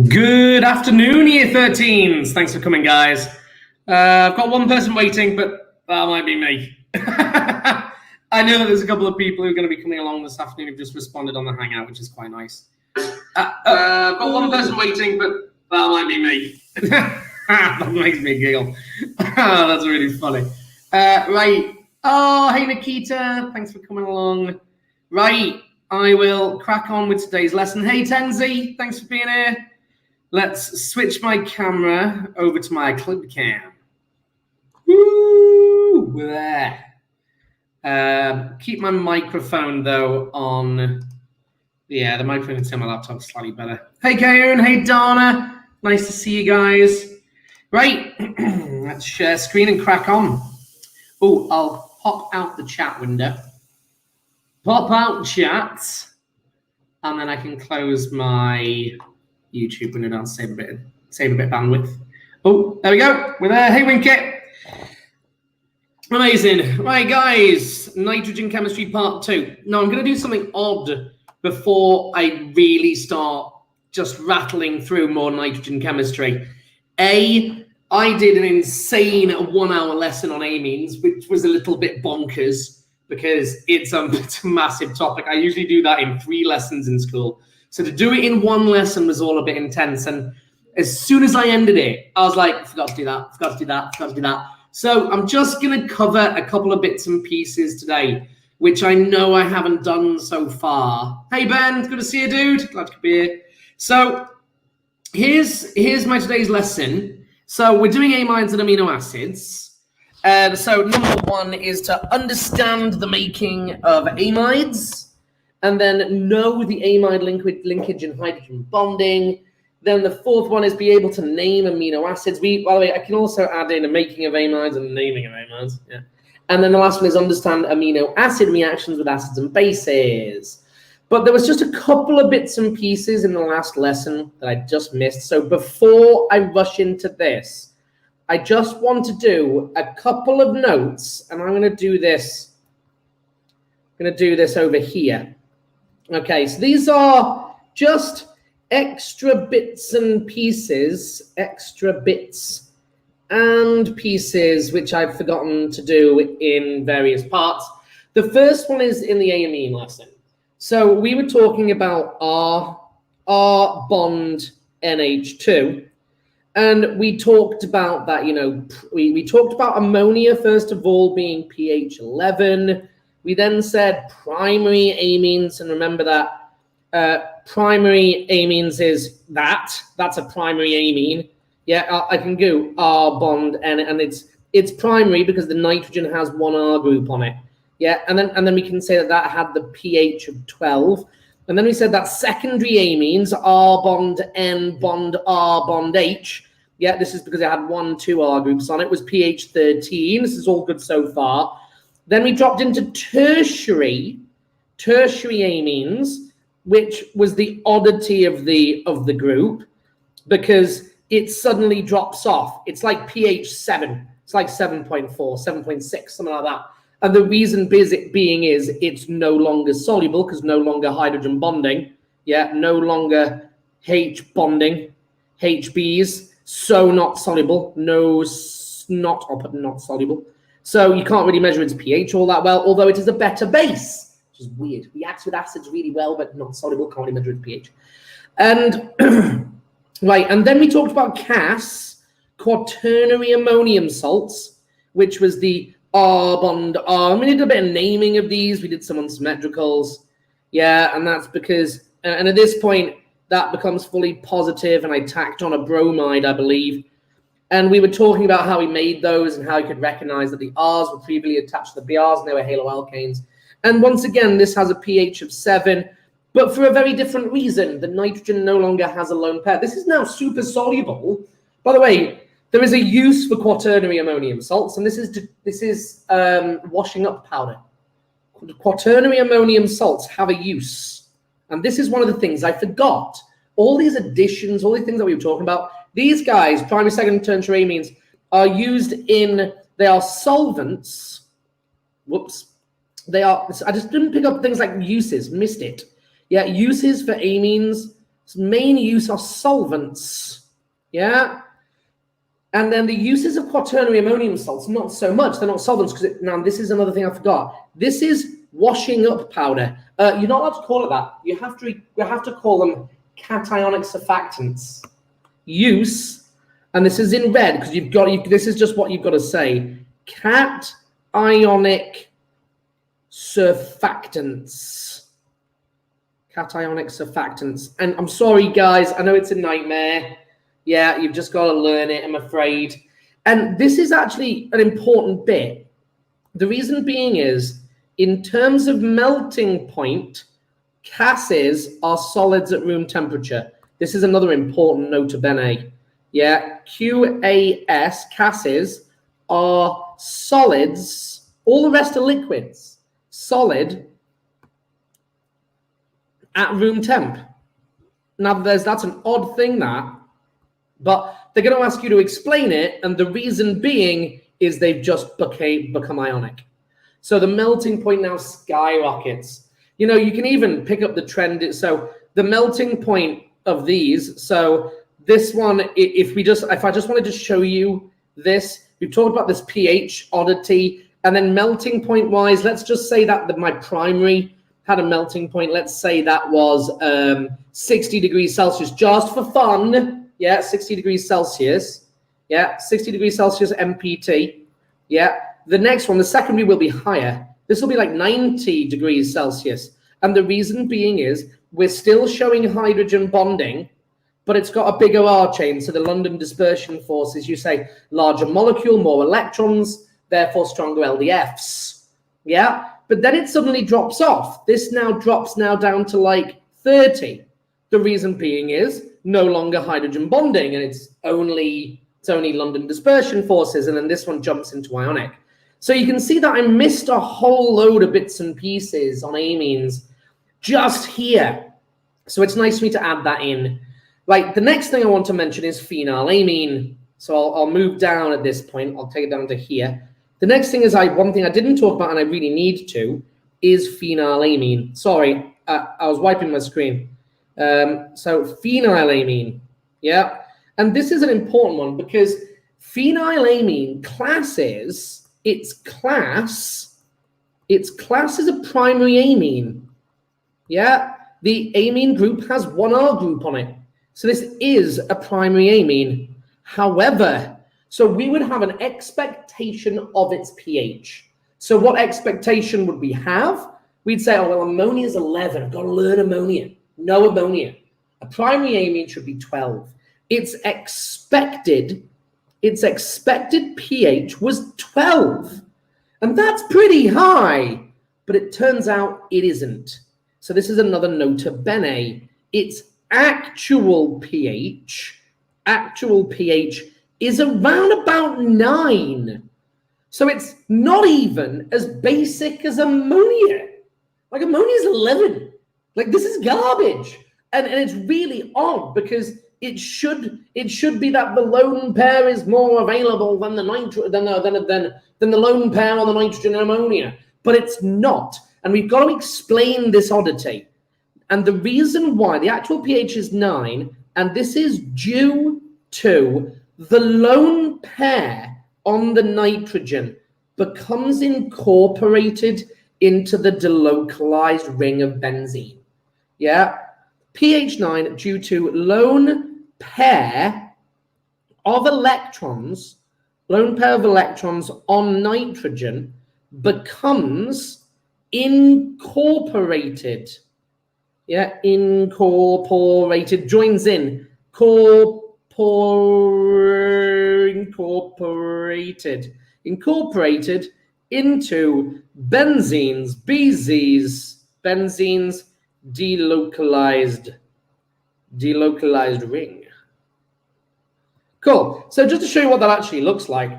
Good afternoon, Year 13s. Thanks for coming, guys. I've got one person waiting, but that might be me. I know that there's a couple of people who are going to be coming along this afternoon who've just responded on the Hangout, which is quite nice. I've got one person waiting, but that might be me. That makes me giggle. That's really funny. Right. Oh, hey, Nikita. Thanks for coming along. Right. I will crack on with today's lesson. Hey, Tenzi. Thanks for being here. Let's switch my camera over to my clip cam. Woo! There. Keep my microphone, though, on... Yeah, the microphone on my laptop is slightly better. Hey, Karen. Hey, Donna. Nice to see you guys. Right. Let's share screen and crack on. Oh, I'll pop out the chat window. Pop out chat. And then I can close my YouTube window down, save a bit of bandwidth. Oh, there we go. We're there. Hey, Winkit. Amazing. Right, guys. Nitrogen chemistry part 2. Now, I'm going to do something odd before I really start just rattling through more nitrogen chemistry. I did an insane 1-hour lesson on amines, which was a little bit bonkers because it's a massive topic. I usually do that in 3 lessons in school. So to do it in 1 lesson was all a bit intense. And as soon as I ended it, I was like, forgot to do that. So I'm just going to cover a couple of bits and pieces today, which I know I haven't done so far. Hey, Ben, it's good to see you, dude. Glad to be here. So here's my today's lesson. So we're doing amides and amino acids. So number 1 is to understand the making of amides, and then know the amide linkage and hydrogen bonding. Then the 4th one is be able to name amino acids. By the way, I can also add in a making of amides and naming of amides. Yeah. And then the last one is understand amino acid reactions with acids and bases. But there was just a couple of bits and pieces in the last lesson that I just missed. So before I rush into this, I just want to do a couple of notes, and I'm going to do this. I'm going to do this over here. Okay, so these are just extra bits and pieces, which I've forgotten to do in various parts. The first one is in the amine lesson. So we were talking about R bond NH2, and we talked about that, we talked about ammonia, first of all, being pH 11. We then said primary amines, and remember that primary amines is that's a primary amine. Yeah, I can go R bond N, and it's primary because the nitrogen has 1 R group on it. Yeah, and then we can say that had the pH of 12. And then we said that secondary amines, R bond N bond R bond H. Yeah, this is because it had 1, 2 R groups on it, was pH 13. This is all good so far. Then we dropped into tertiary amines, which was the oddity of the group, because it suddenly drops off. It's like pH 7. It's like 7.4, 7.6, something like that. And the reason being is it's no longer soluble because no longer hydrogen bonding. Yeah, no longer H bonding, HBs, so not soluble. Not soluble. So you can't really measure its pH all that well, although it is a better base, which is weird. Reacts with acids really well, but not soluble, can't really measure its pH. And right, and then we talked about CAS, quaternary ammonium salts, which was the R bond R. We did a bit of naming of these. We did some on symmetricals. Yeah, and that's because, and at this point, that becomes fully positive, and I tacked on a bromide, I believe. And we were talking about how we made those and how you could recognize that the R's were previously attached to the BRs and they were haloalkanes. And once again, this has a pH of 7, but for a very different reason. The nitrogen no longer has a lone pair. This is now super soluble. By the way, there is a use for quaternary ammonium salts, and this is washing up powder. Quaternary ammonium salts have a use, and this is one of the things I forgot. All these additions, all these things that we were talking about, these guys, primary, secondary, and tertiary amines, are used they are solvents. Whoops. I just didn't pick up things like uses, missed it. Yeah, uses for amines Its main use are solvents. Yeah. And then the uses of quaternary ammonium salts, not so much. They're not solvents because now this is another thing I forgot. This is washing up powder. You're not allowed to call it that. You have to call them cationic surfactants. Use, and this is in red because this is just what you've got to say. Cationic surfactants. Cationic surfactants. And I'm sorry, guys. I know it's a nightmare. Yeah, you've just got to learn it, I'm afraid. And this is actually an important bit. The reason being is, in terms of melting point, gases are solids at room temperature. This is another important nota bene. Yeah, QAS, gases, are solids. All the rest are liquids. Solid at room temp. Now, that's an odd thing, that. But they're going to ask you to explain it, and the reason being is they've just become ionic. So the melting point now skyrockets. You know, you can even pick up the trend. So the melting point of these, so this one, if I just wanted to show you this, we've talked about this pH oddity, and then melting point wise, let's just say that my primary had a melting point. Let's say that was 60 degrees Celsius, just for fun. Yeah, 60 degrees Celsius. Yeah, 60 degrees Celsius MPT. Yeah, the next one, the secondary will be higher. This will be like 90 degrees Celsius. And the reason being is we're still showing hydrogen bonding, but it's got a bigger R chain. So the London dispersion force is, you say, larger molecule, more electrons, therefore stronger LDFs. Yeah, but then it suddenly drops off. This now drops down to like 30. The reason being is no longer hydrogen bonding, and it's only London dispersion forces, and then this one jumps into ionic. So you can see that I missed a whole load of bits and pieces on amines just here. So it's nice for me to add that in. Right, the next thing I want to mention is phenylamine. So I'll move down at this point. I'll take it down to here. The next thing is one thing I didn't talk about and I really need to is phenylamine. Sorry, I was wiping my screen. So phenylamine, yeah. And this is an important one because phenylamine classes, its class is a primary amine. Yeah, the amine group has one R group on it. So this is a primary amine. However, so we would have an expectation of its pH. So what expectation would we have? We'd say, oh, well, ammonia is 11. I've got to learn ammonia. No ammonia. A primary amine should be 12. Its expected pH was 12. And that's pretty high. But it turns out it isn't. So this is another nota bene. Its actual pH is around about 9. So it's not even as basic as ammonia. Like ammonia is 11. Like this is garbage. And it's really odd because it should be that the lone pair is more available than the lone pair on the nitrogen and ammonia. But it's not. And we've got to explain this oddity. And the reason why the actual pH is 9, and this is due to the lone pair on the nitrogen becomes incorporated into the delocalized ring of benzene. Yeah, pH 9 due to lone pair of electrons on nitrogen becomes incorporated. Yeah, incorporated, joins in, incorporated into benzenes, benzenes delocalized ring. Cool. So just to show you what that actually looks like,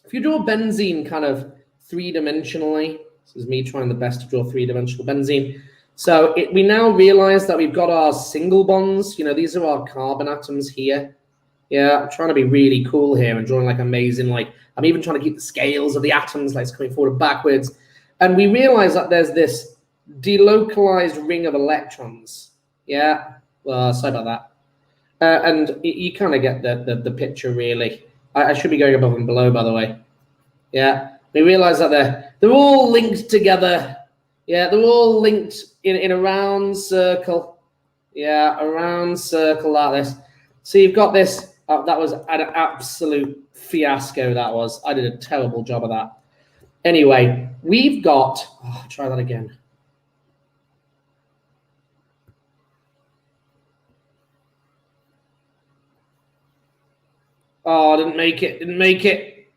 if you draw benzene kind of three-dimensionally, this is me trying the best to draw three-dimensional benzene. So we now realize that we've got our single bonds. You know, these are our carbon atoms here. Yeah, I'm trying to be really cool here and drawing like amazing, like I'm even trying to keep the scales of the atoms like it's coming forward and backwards. And we realize that there's this delocalized ring of electrons. Yeah, well, sorry about that. And you kind of get the picture, really. I should be going above and below, by the way. Yeah, we realize that they're all linked together. Yeah, they're all linked in a round circle. Yeah, a round circle like this. So you've got this. That was an absolute fiasco, that was. I did a terrible job of that. Anyway, we've got... Oh, try that again. Oh, didn't make it. Didn't make it.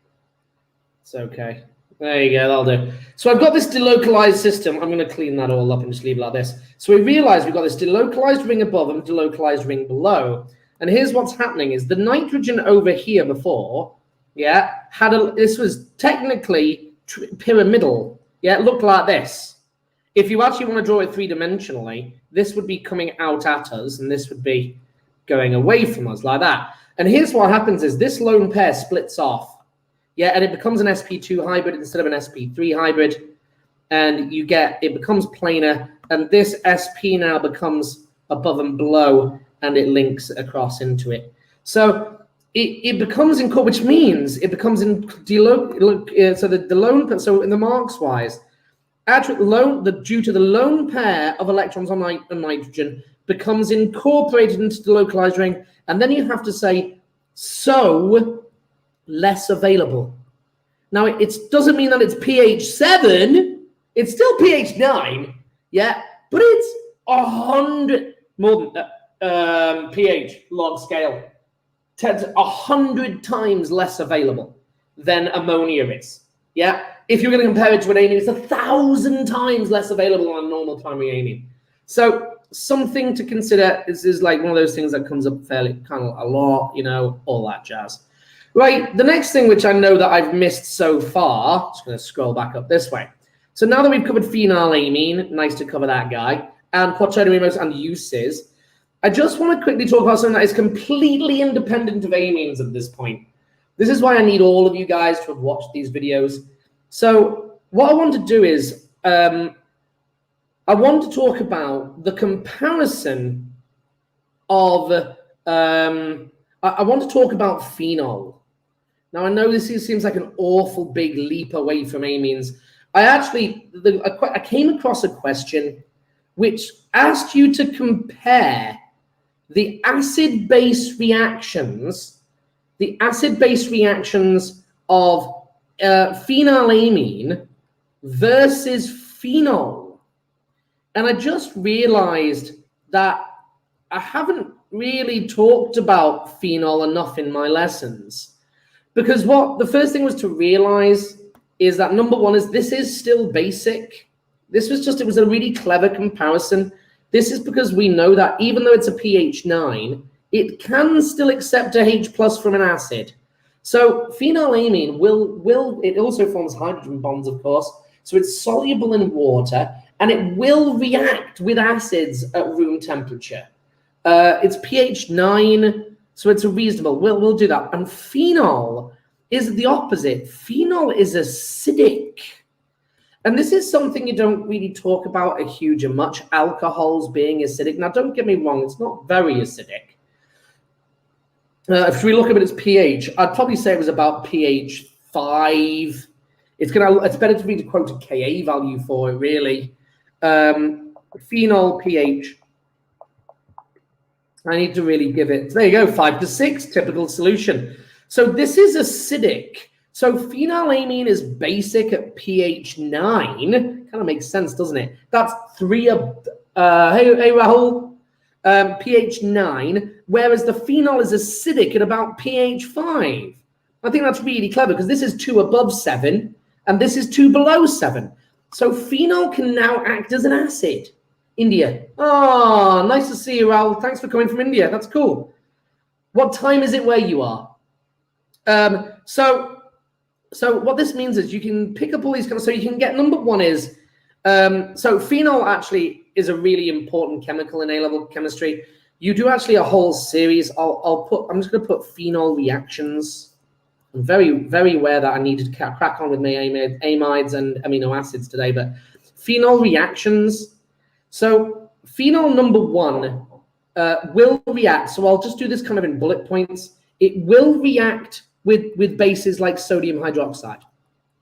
It's okay. There you go. That'll do. So I've got this delocalized system. I'm going to clean that all up and just leave it like this. So we realize we've got this delocalized ring above and delocalized ring below. And here's what's happening is the nitrogen over here before, yeah, this was technically pyramidal. Yeah, it looked like this. If you actually want to draw it three-dimensionally, this would be coming out at us, and this would be going away from us like that. And here's what happens is this lone pair splits off. Yeah, and it becomes an sp2 hybrid instead of an sp3 hybrid. And it becomes planar. And this sp now becomes above and below, and it links across into it. So it becomes in, which means it becomes in, so the lone, so in the marks wise, actually due to the lone pair of electrons on nitrogen becomes incorporated into the localized ring. And then you have to say, so less available. Now, it doesn't mean that it's pH 7. It's still pH 9, yeah, but it's 100 more than pH log scale. 100 times less available than ammonia is. Yeah, if you're going to compare it to an amine, it's 1,000 times less available than a normal primary amine. So something to consider. This is like one of those things that comes up fairly kind of a lot, you know, all that jazz. Right, the next thing which I know that I've missed so far, just going to scroll back up this way. So now that we've covered phenyl amine, nice to cover that guy, and quaternary and uses, I just want to quickly talk about something that is completely independent of amines at this point. This is why I need all of you guys to have watched these videos. So what I want to do is, I want to talk about the comparison of, I want to talk about phenol. Now, I know this seems like an awful big leap away from amines. I came across a question which asked you to compare the acid-base reactions of phenylamine versus phenol. And I just realized that I haven't really talked about phenol enough in my lessons. Because the first thing was to realize is that number one is this is still basic. It was a really clever comparison. This is because we know that even though it's a pH 9, it can still accept a H+ from an acid. So phenylamine it also forms hydrogen bonds, of course. So it's soluble in water, and it will react with acids at room temperature. It's pH 9, so it's a reasonable. We'll do that. And phenol is the opposite. Phenol is acidic. And this is something you don't really talk about a huge and much, alcohols being acidic. Now, don't get me wrong, it's not very acidic. If we look at its pH, I'd probably say it was about pH 5. It's better for me to quote a Ka value for it, really. Phenol pH. I need to really give it, there you go, 5 to 6, typical solution. So this is acidic. So phenylamine is basic at pH 9. Kind of makes sense, doesn't it? That's 3 hey Rahul, pH 9, whereas the phenol is acidic at about pH 5. I think that's really clever because this is 2 above 7 and this is 2 below 7. So phenol can now act as an acid. India. Oh, nice to see you, Rahul. Thanks for coming from India. That's cool. What time is it where you are? So what this means is you can pick up all these so you can get number one is, so phenol actually is a really important chemical in A-level chemistry. You do actually a whole series. I'm just going to put phenol reactions. I'm very, very aware that I needed to crack on with my amides and amino acids today, but phenol reactions. So phenol number 1 will react. So I'll just do this kind of in bullet points. It will react with bases like sodium hydroxide.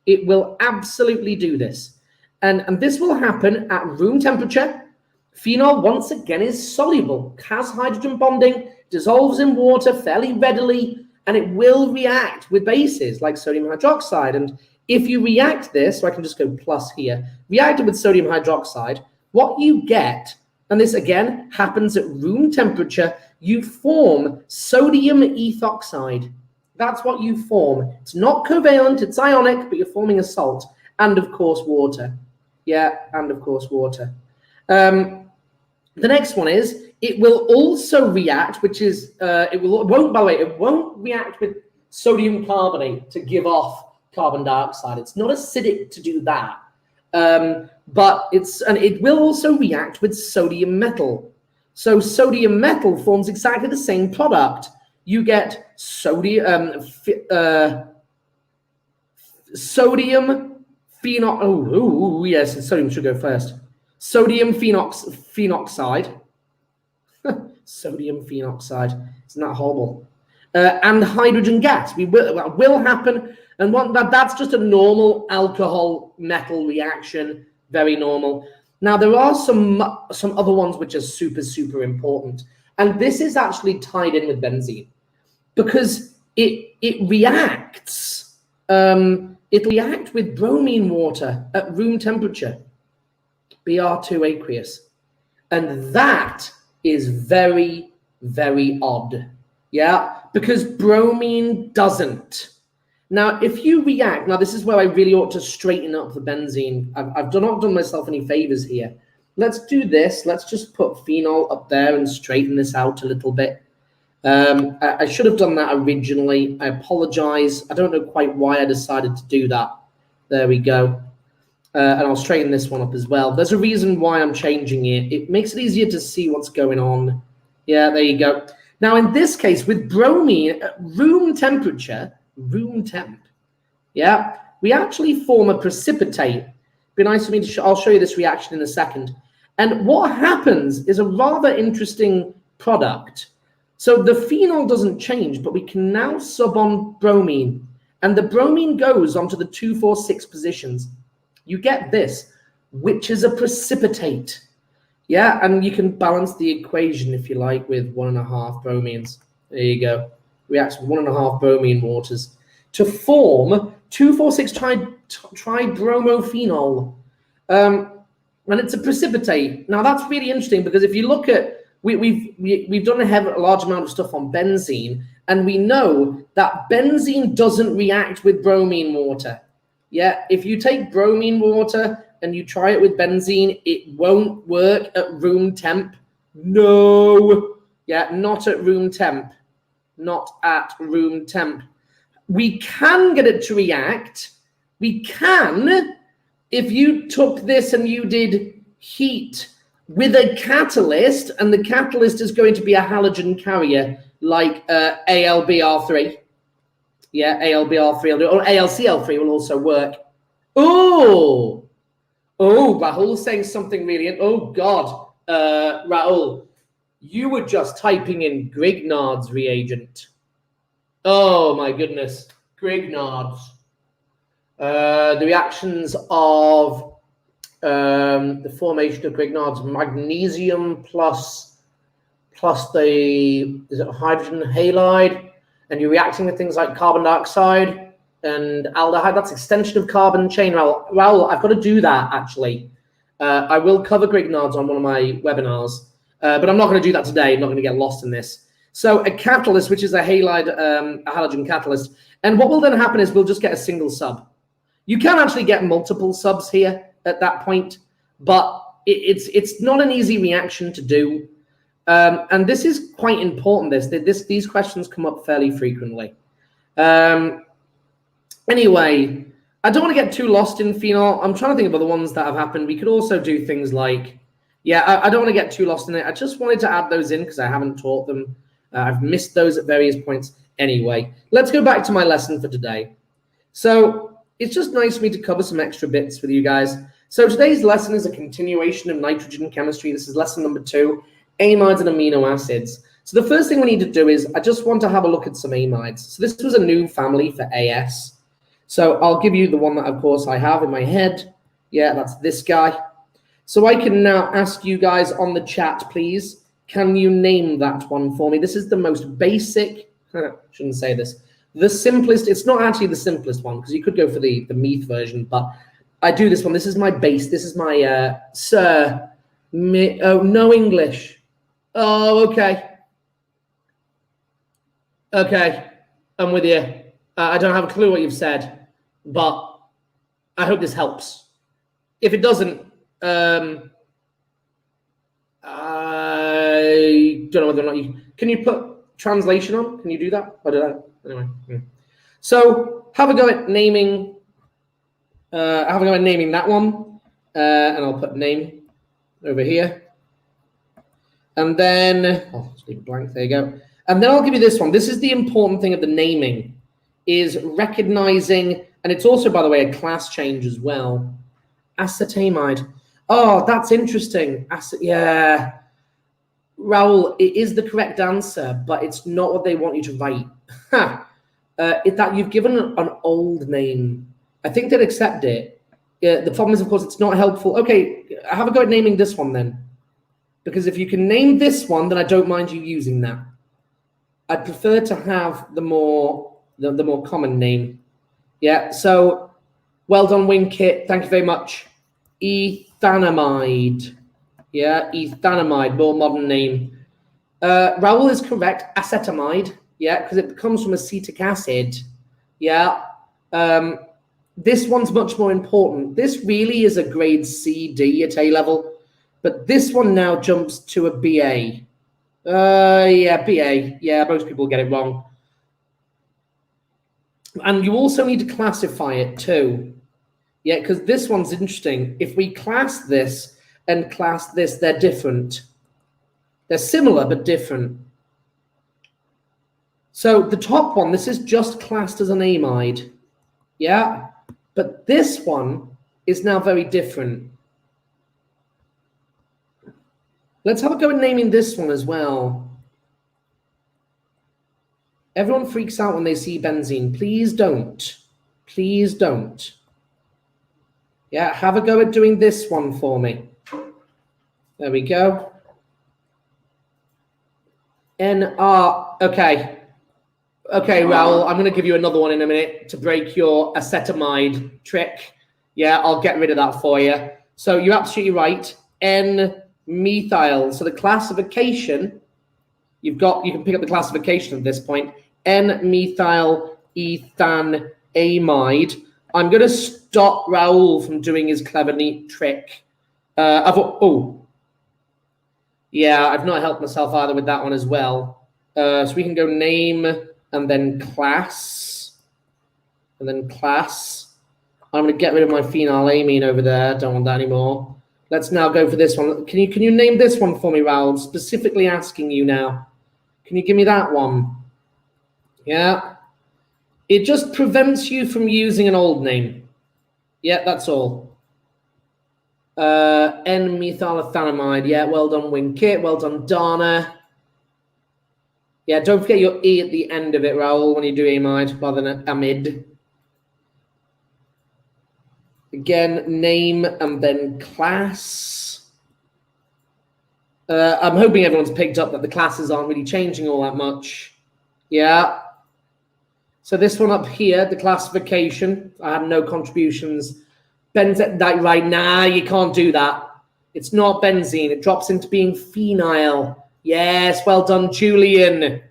It will absolutely do this. And this will happen at room temperature. Phenol, once again, is soluble, has hydrogen bonding, dissolves in water fairly readily, and it will react with bases like sodium hydroxide. And if you react this, so I can just go plus here, react it with sodium hydroxide, what you get, and this again happens at room temperature, you form sodium ethoxide. That's what you form. It's not covalent, it's ionic, but you're forming a salt. And of course, water. Yeah, and of course, water. The next one is, it will also react, which is, it won't react with sodium carbonate to give off carbon dioxide. It's not acidic to do that. But it will also react with sodium metal. So sodium metal forms exactly the same product. You get sodium phenol. Oh, yes, sodium should go first. Sodium phenoxide. Sodium phenoxide. Isn't that horrible? And hydrogen gas. Will happen. And that's just a normal alcohol metal reaction. Very normal. Now, there are some other ones which are super, super important. And this is actually tied in with benzene because it reacts. It'll react with bromine water at room temperature, Br2 aqueous. And that is very, very odd. Yeah, because bromine doesn't. Now, if you react, now this is where I really ought to straighten up the benzene. I've not done myself any favors here. Let's do this. Let's just put phenol up there and straighten this out a little bit. I should have done that originally. I apologize. I don't know quite why I decided to do that. There we go. And I'll straighten this one up as well. There's a reason why I'm changing it. It makes it easier to see what's going on. Yeah, there you go. Now, in this case, with bromine at room temperature, room temp, yeah, we actually form a precipitate. Be nice for me to I'll show you this reaction in a second. And what happens is a rather interesting product. So the phenol doesn't change, but we can now sub on bromine, and the bromine goes onto the 2,4,6 positions. You get this, which is a precipitate. Yeah, and you can balance the equation if you like with 1.5 bromines. There you go. Reacts with 1.5 bromine waters to form 2,4,6 tribromophenol. And it's a precipitate. Now that's really interesting because if you look at, we've done a large amount of stuff on benzene, and we know that benzene doesn't react with bromine water. Yeah, if you take bromine water and you try it with benzene, it won't work at room temp. No. Yeah, not at room temp. Not at room temp. We can get it to react. We can if you took this and you did heat with a catalyst, and the catalyst is going to be a halogen carrier like AlBr3. Yeah, AlBr3 will do, or AlCl3 will also work. Oh, Rahul's saying something really. Oh God, Rahul, you were just typing in Grignard's reagent. Oh my goodness, Grignard's. The reactions of the formation of Grignard's magnesium plus the hydrogen halide, and you're reacting with things like carbon dioxide and aldehyde. That's extension of carbon chain. Raoul, I've got to do that actually. I will cover Grignard's on one of my webinars, but I'm not going to do that today. I'm not going to get lost in this. So a catalyst, which is a halide, a halogen catalyst, and what will then happen is we'll just get a single sub. You can actually get multiple subs here at that point, but it's not an easy reaction to do. And this is quite important. These questions come up fairly frequently. Anyway, I don't want to get too lost in phenol. I'm trying to think of other ones that have happened. We could also do things like, yeah, I don't want to get too lost in it. I just wanted to add those in because I haven't taught them. I've missed those at various points. Anyway, let's go back to my lesson for today. So it's just nice for me to cover some extra bits with you guys. So today's lesson is a continuation of nitrogen chemistry. This is lesson number 2, amides and amino acids. So the first thing we need to do is I just want to have a look at some amides. So this was a new family for AS. So I'll give you the one that, of course, I have in my head. Yeah, that's this guy. So I can now ask you guys on the chat, please, can you name that one for me? This is the most basic, shouldn't say this, the simplest. It's not actually the simplest one because you could go for the Meath version, but I do this one. This is my base. This is my oh, no English. Oh, okay. Okay, I'm with you. I don't have a clue what you've said, but I hope this helps. If it doesn't, I don't know whether or not you can you put translation on? Can you do that? I don't know. Anyway, so have a go at naming. Have a go at naming that one, and I'll put name over here, and then just leave it blank. There you go. And then I'll give you this one. This is the important thing of the naming, is recognizing, and it's also, by the way, a class change as well. Acetamide. Oh, that's interesting. Yeah. Raul, it is the correct answer, but it's not what they want you to write. That you've given an old name. I think they'd accept it. The problem is, of course, it's not helpful. Okay, have a go at naming this one then. Because if you can name this one, then I don't mind you using that. I'd prefer to have the more common name. Yeah, so well done, Winkit. Thank you very much. Ethanomide. Yeah, Ethanomide, more modern name. Raoul is correct. Acetamide. Yeah, because it comes from acetic acid. Yeah. This one's much more important. This really is a grade C, D at A level. But this one now jumps to a BA. Yeah, BA. Yeah, most people get it wrong. And you also need to classify it too. Yeah, because this one's interesting. If we class this and class this, they're different. They're similar, but different. So the top one, this is just classed as an amide. Yeah, but this one is now very different. Let's have a go at naming this one as well. Everyone freaks out when they see benzene. Please don't. Please don't. Yeah, have a go at doing this one for me. There we go. NR. Okay. Okay, Raoul, I'm going to give you another one in a minute to break your acetamide trick. Yeah, I'll get rid of that for you. So you're absolutely right. N-methyl. So the classification, you can pick up the classification at this point. N-methyl ethanamide. I'm going to stop Raoul from doing his clever, neat trick. Oh, yeah, I've not helped myself either with that one as well. So we can go name and then class. And then class. I'm going to get rid of my phenylamine over there. Don't want that anymore. Let's now go for this one. Can you name this one for me, Raoul? Specifically asking you now. Can you give me that one? Yeah. It just prevents you from using an old name. Yeah, that's all. N-methyl ethanamide. Yeah, well done, Winkit. Well done, Dana. Yeah, don't forget your E at the end of it, Raoul, when you do amide rather than amide. Again, name and then class. I'm hoping everyone's picked up that the classes aren't really changing all that much. Yeah. So this one up here, the classification, I have no contributions. Benzene, right now, you can't do that. It's not benzene. It drops into being phenyl. Yes, well done, Julian.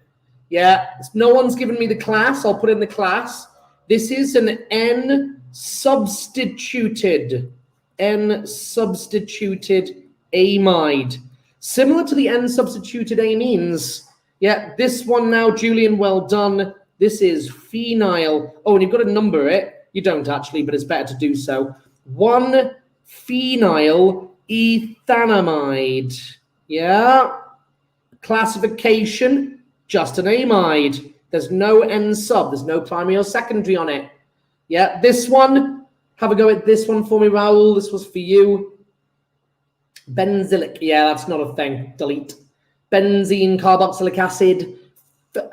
Yeah, no one's given me the class. I'll put in the class. This is an N-substituted amide. Similar to the N-substituted amines. Yeah, this one now, Julian, well done. This is phenyl. Oh, and you've got to number it. You don't actually, but it's better to do so. 1-phenyl ethanamide. Yeah. Classification, just an amide. There's no N-sub. There's no primary or secondary on it. Yeah, this one, Have a go at this one for me, Raoul. This was for you. Benzylic. Yeah, that's not a thing. Delete. Benzene, carboxylic acid.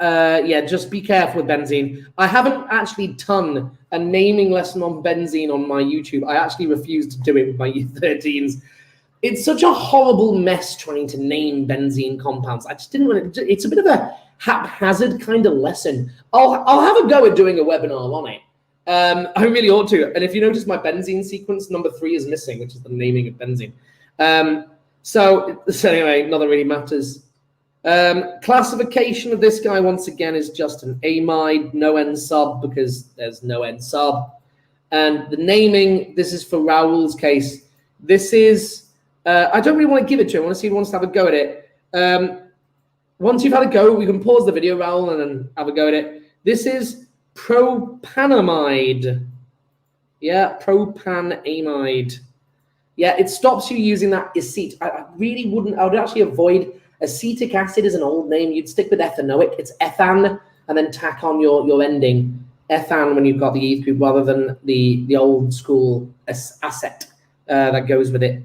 Yeah, just be careful with benzene. I haven't actually done a naming lesson on benzene on my YouTube. I actually refuse to do it with my U13s. It's such a horrible mess trying to name benzene compounds. I just didn't want to. It's a bit of a haphazard kind of lesson. I'll have a go at doing a webinar on it. I really ought to. And if you notice, my benzene sequence number 3 is missing, which is the naming of benzene. So anyway, nothing really matters. Classification of this guy, once again, is just an amide, no N sub, because there's no N sub. And the naming, this is for Raoul's case. This is, I don't really want to give it to him. I want to see if he wants to have a go at it. Once you've had a go, we can pause the video, Raoul, and then have a go at it. This is propanamide. Yeah, propanamide. Yeah, it stops you using that acet. I really wouldn't, I would actually avoid acetic acid is an old name. You'd stick with ethanoic. It's ethan, and then tack on your ending ethan when you've got the eth group, rather than the old school acet that goes with it.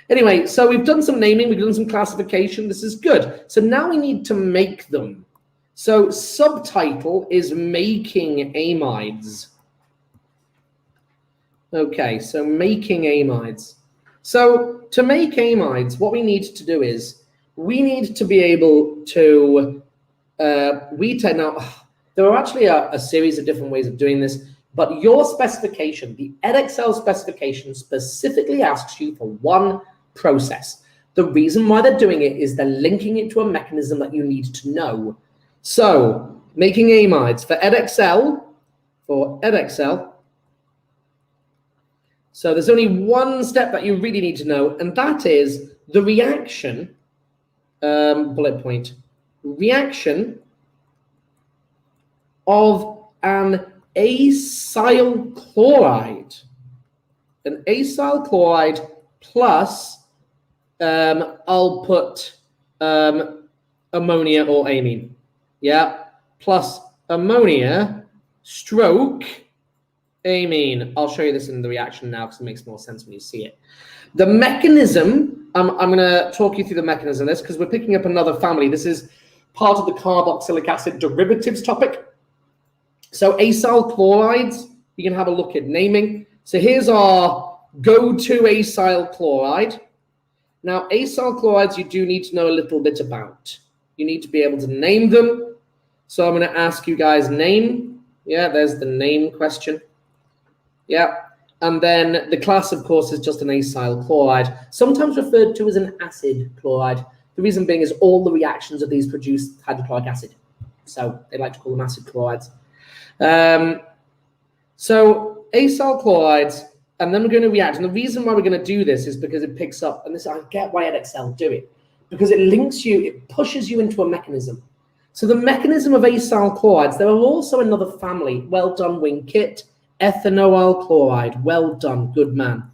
Anyway, so we've done some naming, we've done some classification. This is good. So now we need to make them. So subtitle is making amides. Okay, so making amides. So to make amides, what we need to do is we need to be able to now there are actually a series of different ways of doing this, but your specification, the Edexcel specification, specifically asks you for one process. The reason why they're doing it is they're linking it to a mechanism that you need to know. So making amides for Edexcel, so there's only one step that you really need to know, and that is the reaction, bullet point, reaction of an acyl chloride. An acyl chloride plus, I'll put ammonia or amine. Yeah, plus ammonia stroke amine. I'll show you this in the reaction now because it makes more sense when you see it. The mechanism, I'm going to talk you through the mechanism of this because we're picking up another family. This is part of the carboxylic acid derivatives topic. So acyl chlorides, you can have a look at naming. So here's our go-to acyl chloride. Now, acyl chlorides you do need to know a little bit about. You need to be able to name them. So I'm going to ask you guys name. Yeah, there's the name question. Yeah. And then the class, of course, is just an acyl chloride, sometimes referred to as an acid chloride. The reason being is all the reactions of these produce hydrochloric acid. So they like to call them acid chlorides. So acyl chlorides, and then we're going to react. And the reason why we're going to do this is because it picks up, and this I get why Edexcel do it, because it links you, it pushes you into a mechanism. So the mechanism of acyl chlorides, there are also another family. Well done, Winkit. Ethanoyl chloride. Well done, good man.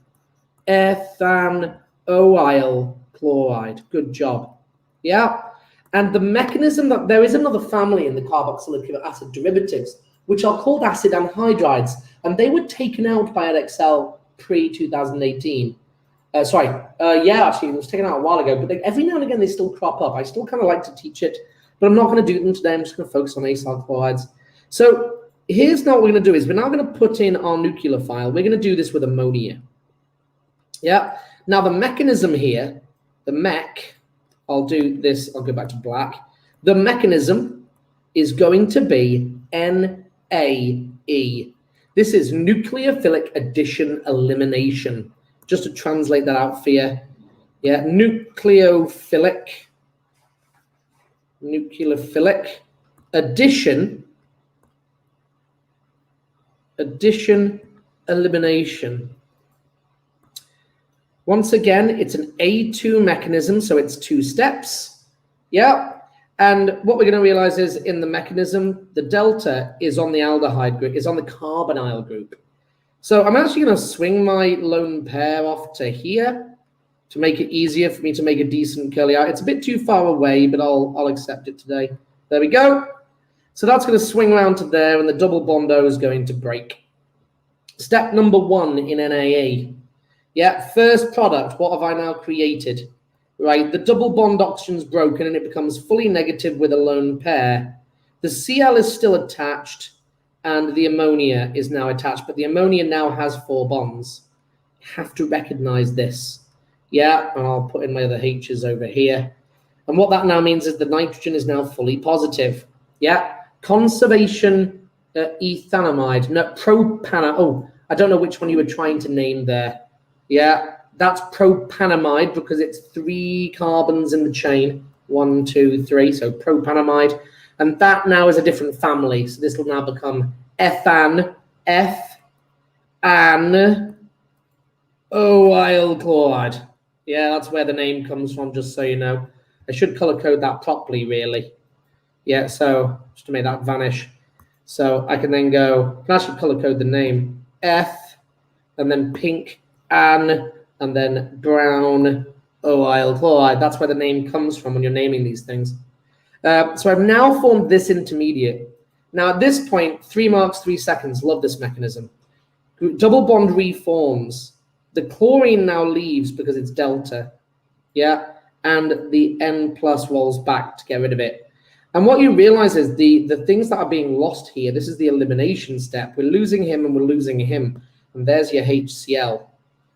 Ethanoyl chloride. Good job. Yeah. And the mechanism that there is another family in the carboxylic acid derivatives, which are called acid anhydrides, and they were taken out by Edexcel pre-2018. Yeah, actually, it was taken out a while ago, but every now and again they still crop up. I still kind of like to teach it, but I'm not going to do them today. I'm just going to focus on acyl chlorides. So here's now what we're going to do is we're now going to put in our nucleophile. We're going to do this with ammonia. Yeah. Now the mechanism here, the mech, I'll do this. I'll go back to black. The mechanism is going to be NAE. This is nucleophilic addition elimination. Just to translate that out for you. Yeah, nucleophilic addition elimination. Once again, it's an A2 mechanism, so it's 2 steps. Yeah. And what we're going to realize is in the mechanism, the delta is on the aldehyde group, is on the carbonyl group. So I'm actually going to swing my lone pair off to here to make it easier for me to make a decent curly out. It's a bit too far away, but I'll accept it today. There we go. So that's going to swing around to there, and the double bondo is going to break. Step number 1 in NAE. Yeah, first product, what have I now created? Right, the double bond oxygen's broken and it becomes fully negative with a lone pair. The Cl is still attached and the ammonia is now attached, but the ammonia now has 4 bonds. You have to recognize this. Yeah, and I'll put in my other H's over here. And what that now means is the nitrogen is now fully positive. Yeah, conservation ethanomide, no, oh, I don't know which one you were trying to name there. Yeah, that's propanamide because it's 3 carbons in the chain. 1, 2, 3, so propanamide. And that now is a different family. So this will now become ethan, Acyl Chloride. Yeah, that's where the name comes from, just so you know. I should color code that properly, really. Yeah, so just to make that vanish. So I can then go, I can actually color code the name. And then pink, and then brown, Acyl Chloride. That's where the name comes from when you're naming these things. So I've now formed this intermediate. Now at this point, 3 marks, 3 seconds. Love this mechanism. Double bond reforms. The chlorine now leaves because it's delta. Yeah, and the N plus rolls back to get rid of it. And what you realize is the things that are being lost here, this is the elimination step. We're losing him and we're losing him. And there's your HCl.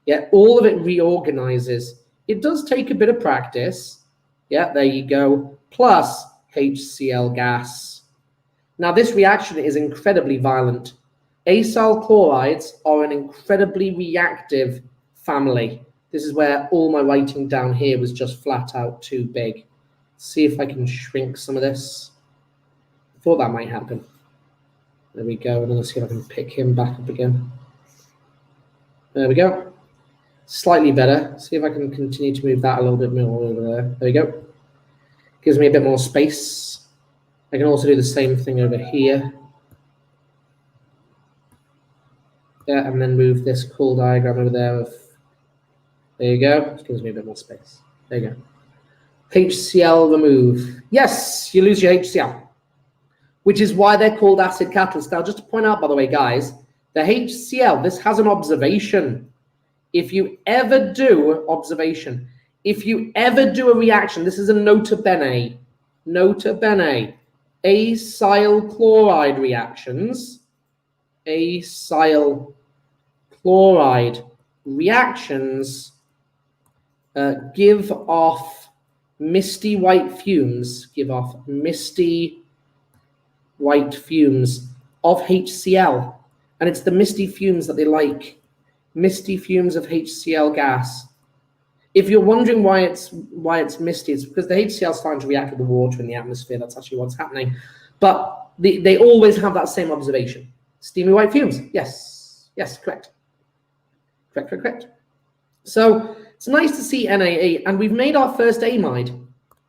Yeah, all of it reorganizes. It does take a bit of practice. Yeah, there you go. Plus HCl gas. Now this reaction is incredibly violent. Acyl chlorides are an incredibly reactive family. This is where all my writing down here was just flat out too big. See if I can shrink some of this. Thought that might happen. There we go. And let's see if I can pick him back up again. There we go. Slightly better. See if I can continue to move that a little bit more over there. There we go. Gives me a bit more space. I can also do the same thing over here. Yeah, and then move this cool diagram over there. There you go. Just gives me a bit more space. There you go. HCl remove. Yes, you lose your HCl, which is why they're called acid catalysts. Now, just to point out, by the way, guys, the HCl, this has an observation. If you ever do, observation, if you ever do a reaction, this is a nota bene, acyl chloride reactions, acyl chloride reactions give off misty white fumes, of HCl. And it's the misty fumes that they like. Misty fumes of HCl gas. If you're wondering why it's misty, it's because the HCl is starting to react with the water in the atmosphere. That's actually what's happening. But they always have that same observation. Steamy white fumes. Yes. Yes, correct. Correct. So it's nice to see NAE. And we've made our first amide.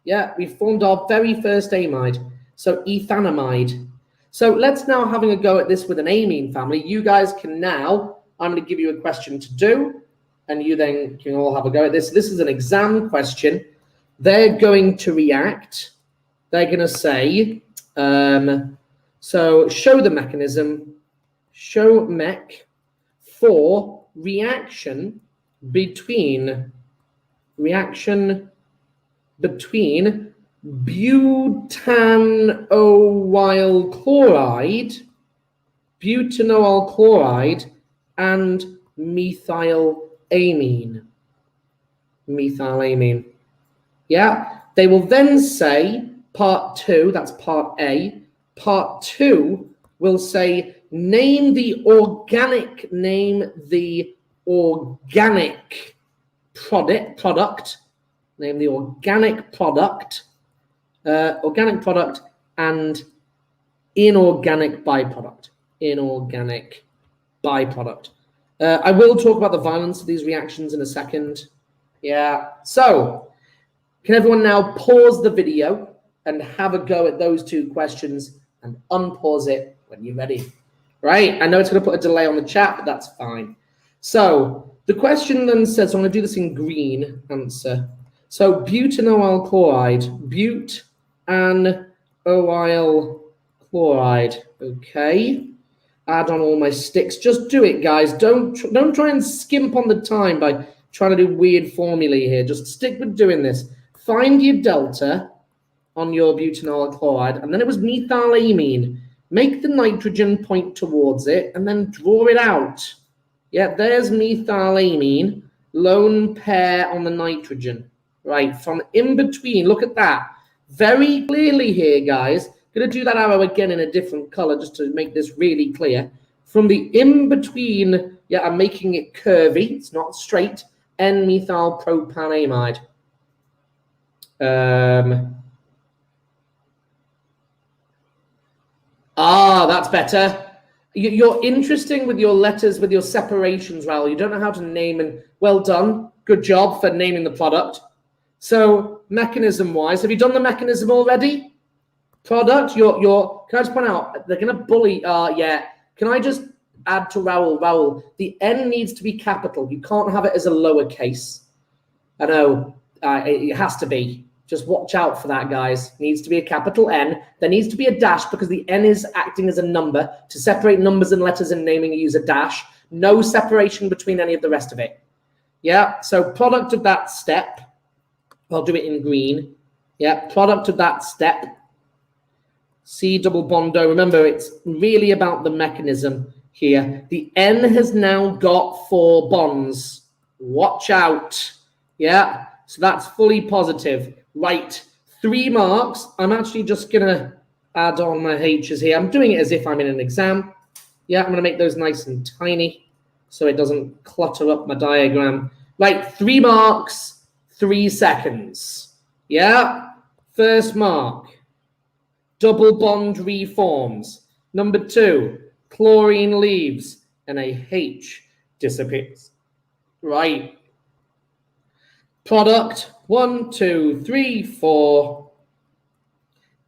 Yeah, we formed our very first amide. So ethanamide. So let's now having a go at this with an amine family. You guys can now, I'm going to give you a question to do, and you then can all have a go at this. This is an exam question. They're going to react. They're going to say, so show the mechanism, show mech for reaction between butanoyl chloride, and methylamine. Yeah, they will then say part 2, that's part A. Part 2 will say name the organic product. Name the organic product and inorganic byproduct. I will talk about the violence of these reactions in a second. Yeah. So, can everyone now pause the video and have a go at those 2 questions and unpause it when you're ready? Right? I know it's going to put a delay on the chat, but that's fine. So, the question then says, so I'm going to do this in green answer. So, butanoyl chloride, butanoyl chloride, okay. add on all my sticks. Just do it, guys. Don't try and skimp on the time by trying to do weird formulae here. Just stick with doing this. Find your delta on your butanol chloride, and then it was methylamine. Make the nitrogen point towards it, and then draw it out. Yeah, there's methylamine, lone pair on the nitrogen. Right, from in between, look at that. Very clearly here, guys. Going to do that arrow again in a different color just to make this really clear. From the in-between, yeah, I'm making it curvy. It's not straight. N-methylpropanamide. That's better. You're interesting with your letters, with your separations, Raoul. You don't know how to name, and well done. Good job for naming the product. So mechanism-wise, have you done the mechanism already? Product, can I just point out, they're going to bully, yeah. Can I just add to Raoul, the N needs to be capital. You can't have it as a lowercase. I know, it has to be. Just watch out for that, guys. Needs to be a capital N. There needs to be a dash because the N is acting as a number. To separate numbers and letters in naming, you use a dash. No separation between any of the rest of it. Yeah, so product of that step. I'll do it in green. Yeah, product of that step. C double bond O. Remember, it's really about the mechanism here. The N has now got 4 bonds. Watch out. Yeah, so that's fully positive. Right, 3 marks. I'm actually just going to add on my H's here. I'm doing it as if I'm in an exam. Yeah, I'm going to make those nice and tiny so it doesn't clutter up my diagram. Right, 3 marks, 3 seconds. Yeah, first mark. Double bond reforms. Number 2, chlorine leaves and a H disappears. Right. Product 1, 2, 3, 4.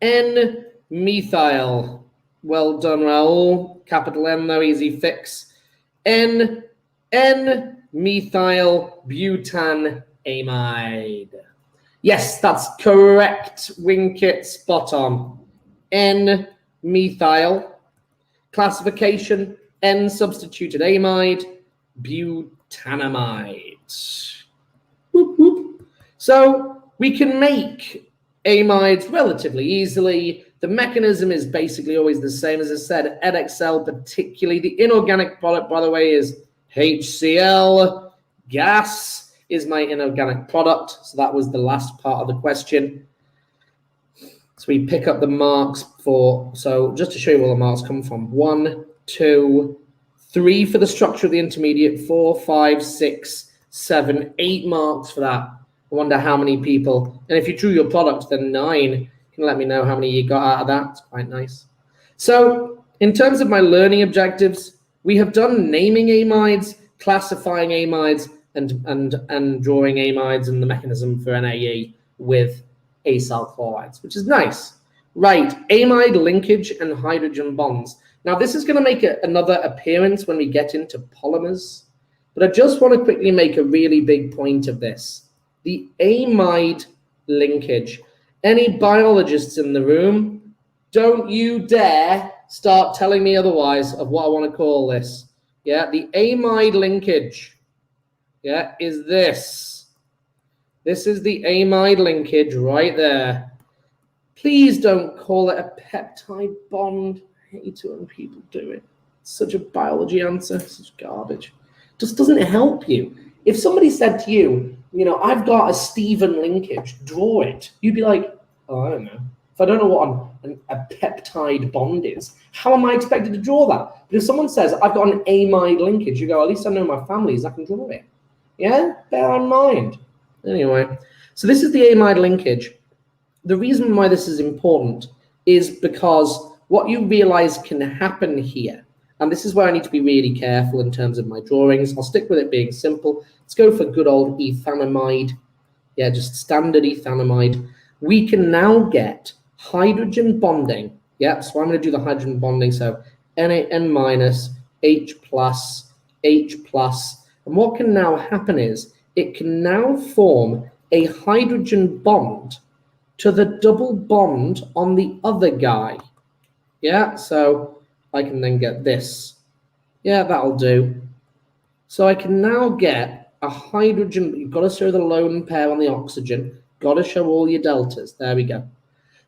N-methyl. Well done, Raoul. Capital N, though, easy fix. N-methyl butanamide. Yes, that's correct, Winkit. Spot on. N-methyl. Classification, N-substituted amide, butanamide. Whoop, whoop. So we can make amides relatively easily. The mechanism is basically always the same. As I said, Edexcel, particularly the inorganic product, by the way, is HCl. Gas is my inorganic product. So that was the last part of the question. So we pick up the marks for, so just to show you where the marks come from. 1, 2, 3 for the structure of the intermediate, 4, 5, 6, 7, 8 marks for that. I wonder how many people, and if you drew your product, then 9. You can let me know how many you got out of that. It's quite nice. So in terms of my learning objectives, we have done naming amides, classifying amides, and drawing amides and the mechanism for NAE with acyl chlorides, which is nice. Right, amide linkage and hydrogen bonds. Now this is going to make another appearance when we get into polymers, but I just want to quickly make a really big point of this. The amide linkage. Any biologists in the room, don't you dare start telling me otherwise of what I want to call this. Yeah, the amide linkage, yeah, is this. This is the amide linkage right there. Please don't call it a peptide bond. I hate it when people do it. It's such a biology answer, such garbage. Just doesn't help you. If somebody said to you, you know, I've got a Stephen linkage, draw it. You'd be like, oh, I don't know. If I don't know what a peptide bond is, how am I expected to draw that? But if someone says, I've got an amide linkage, you go, at least I know my families, I can draw it. Yeah, bear in mind. Anyway, so this is the amide linkage. The reason why this is important is because what you realize can happen here, and this is where I need to be really careful in terms of my drawings. I'll stick with it being simple. Let's go for good old ethanamide. Yeah, just standard ethanamide. We can now get hydrogen bonding. Yeah, so I'm going to do the hydrogen bonding. So N minus, H plus, H plus. And what can now happen is it can now form a hydrogen bond to the double bond on the other guy. Yeah, so I can then get this. Yeah, that'll do. So I can now get a hydrogen. You've got to show the lone pair on the oxygen. Got to show all your deltas. There we go.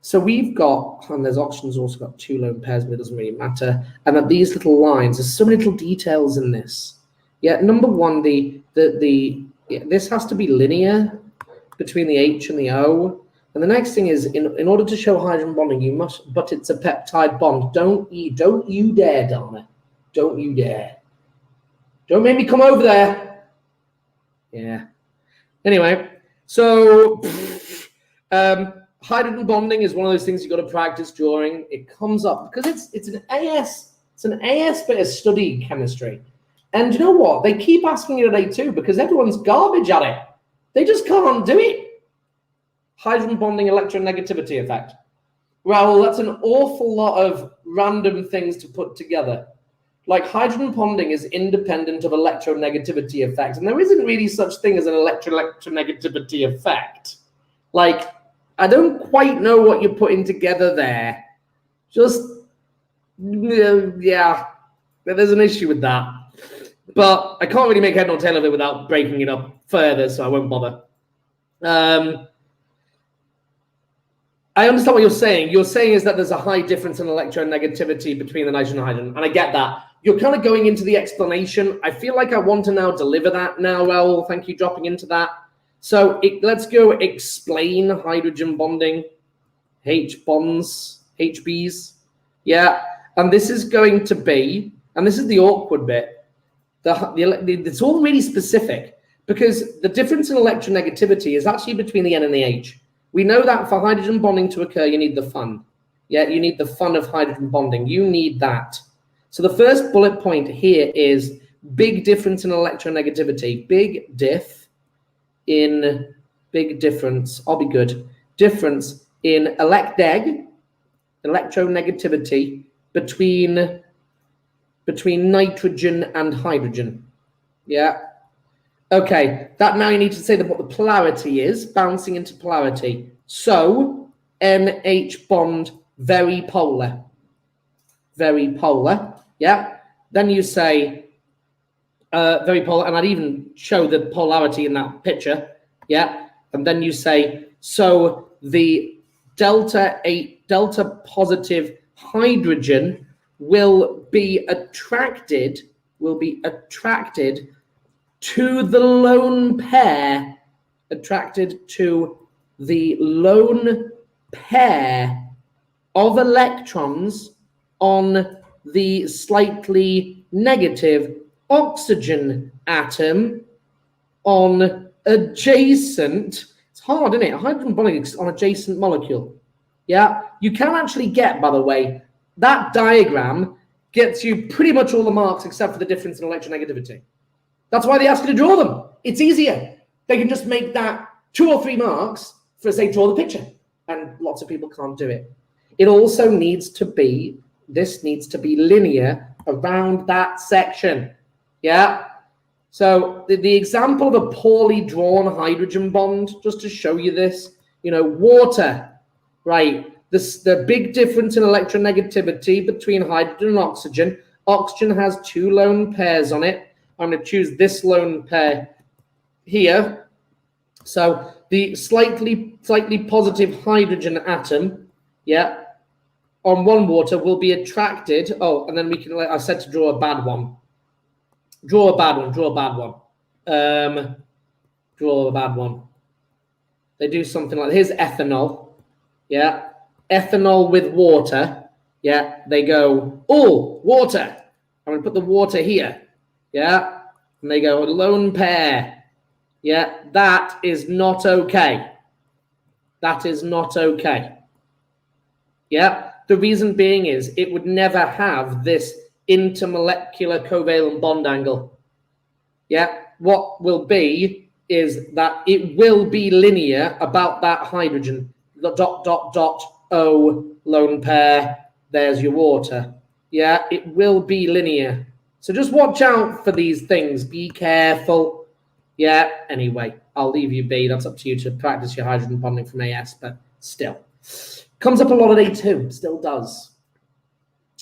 So we've got, and there's oxygen's also got 2 lone pairs, but it doesn't really matter. And that these little lines, there's so many little details in this. Yeah, number one, this has to be linear between the H and the O. And the next thing is, in order to show hydrogen bonding, you must, but it's a peptide bond. Don't you dare, Donna. Don't you dare. Don't make me come over there. Yeah. Anyway, so hydrogen bonding is one of those things you've got to practice during. It comes up because it's an AS. It's an AS bit of study chemistry. And you know what? They keep asking it at A2 because everyone's garbage at it. They just can't do it. Hydrogen bonding electronegativity effect. Well, that's an awful lot of random things to put together. Like hydrogen bonding is independent of electronegativity effect, and there isn't really such thing as an electronegativity effect. Like, I don't quite know what you're putting together there. Just, yeah, there's an issue with that. But I can't really make head nor tail of it without breaking it up further, so I won't bother. I understand what you're saying. You're saying is that there's a high difference in electronegativity between the nitrogen and hydrogen, and I get that. You're kind of going into the explanation. I feel like I want to now deliver that now. Well, thank you, dropping into that. So let's go explain hydrogen bonding, H bonds, HBs. Yeah, and this is going to be, and this is the awkward bit, it's all really specific because the difference in electronegativity is actually between the N and the H. We know that for hydrogen bonding to occur, you need the fun. Yeah, you need the fun of hydrogen bonding. You need that. So the first bullet point here is big difference in electronegativity. Big difference, I'll be good. Difference in electronegativity between nitrogen and hydrogen. Yeah. Okay, that now you need to say that what the polarity is, bouncing into polarity. So NH bond, very polar. Very polar. Yeah. Then you say very polar, and I'd even show the polarity in that picture. Yeah. And then you say, so the delta positive hydrogen will be attracted to the lone pair, of electrons on the slightly negative oxygen atom on adjacent, it's hard, isn't it? Hydrogen bonding on adjacent molecule. Yeah, you can actually get, by the way, that diagram gets you pretty much all the marks except for the difference in electronegativity. That's why they ask you to draw them. It's easier. They can just make that 2 or 3 marks for, say, draw the picture. And lots of people can't do it. It also needs to be, this needs to be linear around that section. Yeah. So the example of a poorly drawn hydrogen bond, just to show you this, you know, water, right? The big difference in electronegativity between hydrogen and oxygen. Oxygen has 2 lone pairs on it. I'm going to choose this lone pair here. So the slightly positive hydrogen atom, yeah, on one water will be attracted. Oh, and then we can, like I said, to draw a bad one. Draw a bad one. Draw a bad one. Draw a bad one. They do something like, here's ethanol. Yeah. Ethanol with water. Yeah. They go, oh, water. I'm going to put the water here. Yeah. And they go, a lone pair. Yeah. That is not okay. That is not okay. Yeah. The reason being is it would never have this intermolecular covalent bond angle. Yeah. What will be is that it will be linear about that hydrogen. The ... O lone pair. There's your water. Yeah. It will be linear. So just watch out for these things. Be careful. Yeah. Anyway, I'll leave you be. That's up to you to practice your hydrogen bonding from AS, but still. Comes up a lot at A2. Still does.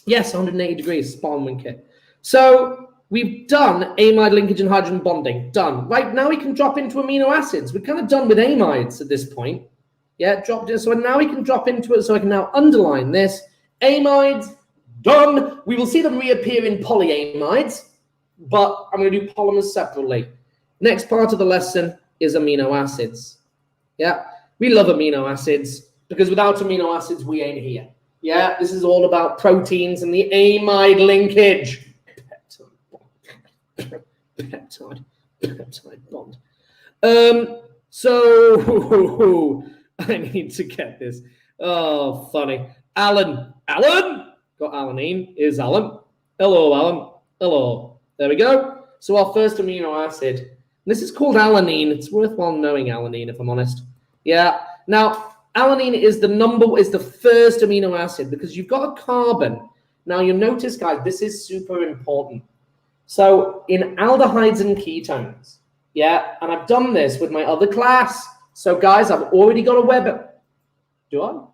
Yes, 180 degrees, Sparman kit. So we've done amide linkage and hydrogen bonding. Done. Right, now we can drop into amino acids. We're kind of done with amides at this point. Yeah, dropped in. So now we can drop into it. So I can now underline this. Amides, done. We will see them reappear in polyamides, but I'm going to do polymers separately. Next part of the lesson is amino acids. Yeah, we love amino acids because without amino acids, we ain't here. Yeah, this is all about proteins and the amide linkage. Peptide bond. So I need to get this. Oh, funny. Alan. Got alanine. Is Alan. Hello, Alan. Hello. There we go. So our first amino acid. This is called alanine. It's worthwhile knowing alanine, if I'm honest. Yeah. Now, alanine is the first amino acid because you've got a carbon. Now you'll notice, guys, this is super important. So in aldehydes and ketones, yeah, and I've done this with my other class. So guys, I've already got a webinar. Do I?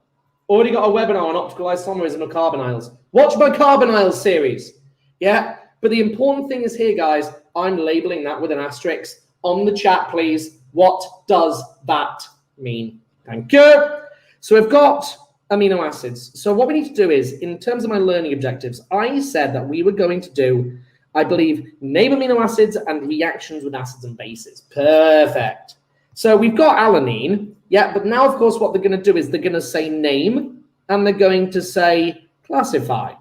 Already got a webinar on optical isomerism of carbonyls. Watch my carbonyls series. Yeah, but the important thing is here, guys, I'm labeling that with an asterisk on the chat, please. What does that mean? Thank you. So we've got amino acids. So what we need to do is, in terms of my learning objectives, I said that we were going to do, I believe, name amino acids and reactions with acids and bases. Perfect. So we've got alanine. Yeah, but now, of course, what they're going to do is they're going to say name and they're going to say classify.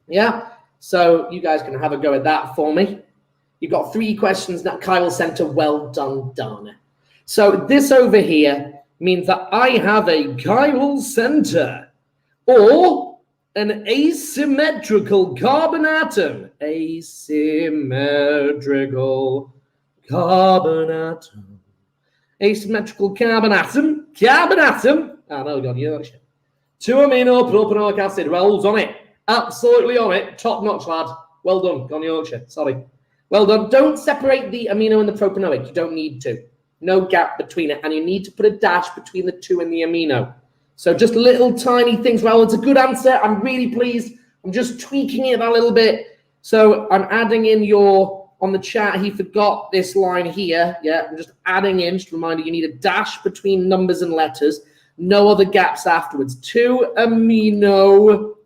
Yeah, so you guys can have a go at that for me. You've got 3 questions that chiral center. Well done, done. So this over here means that I have a chiral center or an asymmetrical carbon atom. Asymmetrical carbon atom. Asymmetrical carbon atom. Oh, no, God, Yorkshire. 2-amino propanoic acid. Rolls on it. Absolutely on it. Top notch, lad. Well done. Gone Yorkshire. Sorry. Well done. Don't separate the amino and the propanoic. You don't need to. No gap between it. And you need to put a dash between the 2 and the amino. So just little tiny things. Well, it's a good answer. I'm really pleased. I'm just tweaking it a little bit. So I'm adding in on the chat, he forgot this line here. Yeah, I'm just adding in, just a reminder, you need a dash between numbers and letters. No other gaps afterwards. 2-amino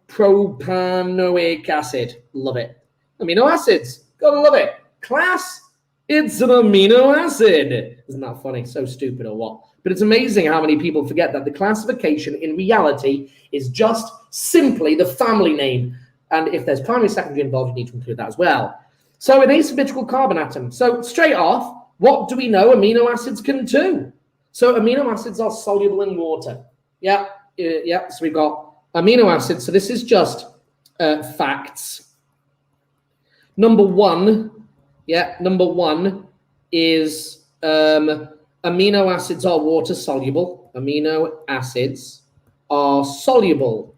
propanoic acid. Love it. Amino acids. Gotta love it. Class, it's an amino acid. Isn't that funny? So stupid or what? But it's amazing how many people forget that the classification in reality is just simply the family name. And if there's primary, secondary involved, you need to include that as well. So an asymmetrical carbon atom. So straight off, what do we know amino acids can do? So amino acids are soluble in water. Yeah. So we've got amino acids. So this is just facts. Number one is amino acids are water soluble. Amino acids are soluble.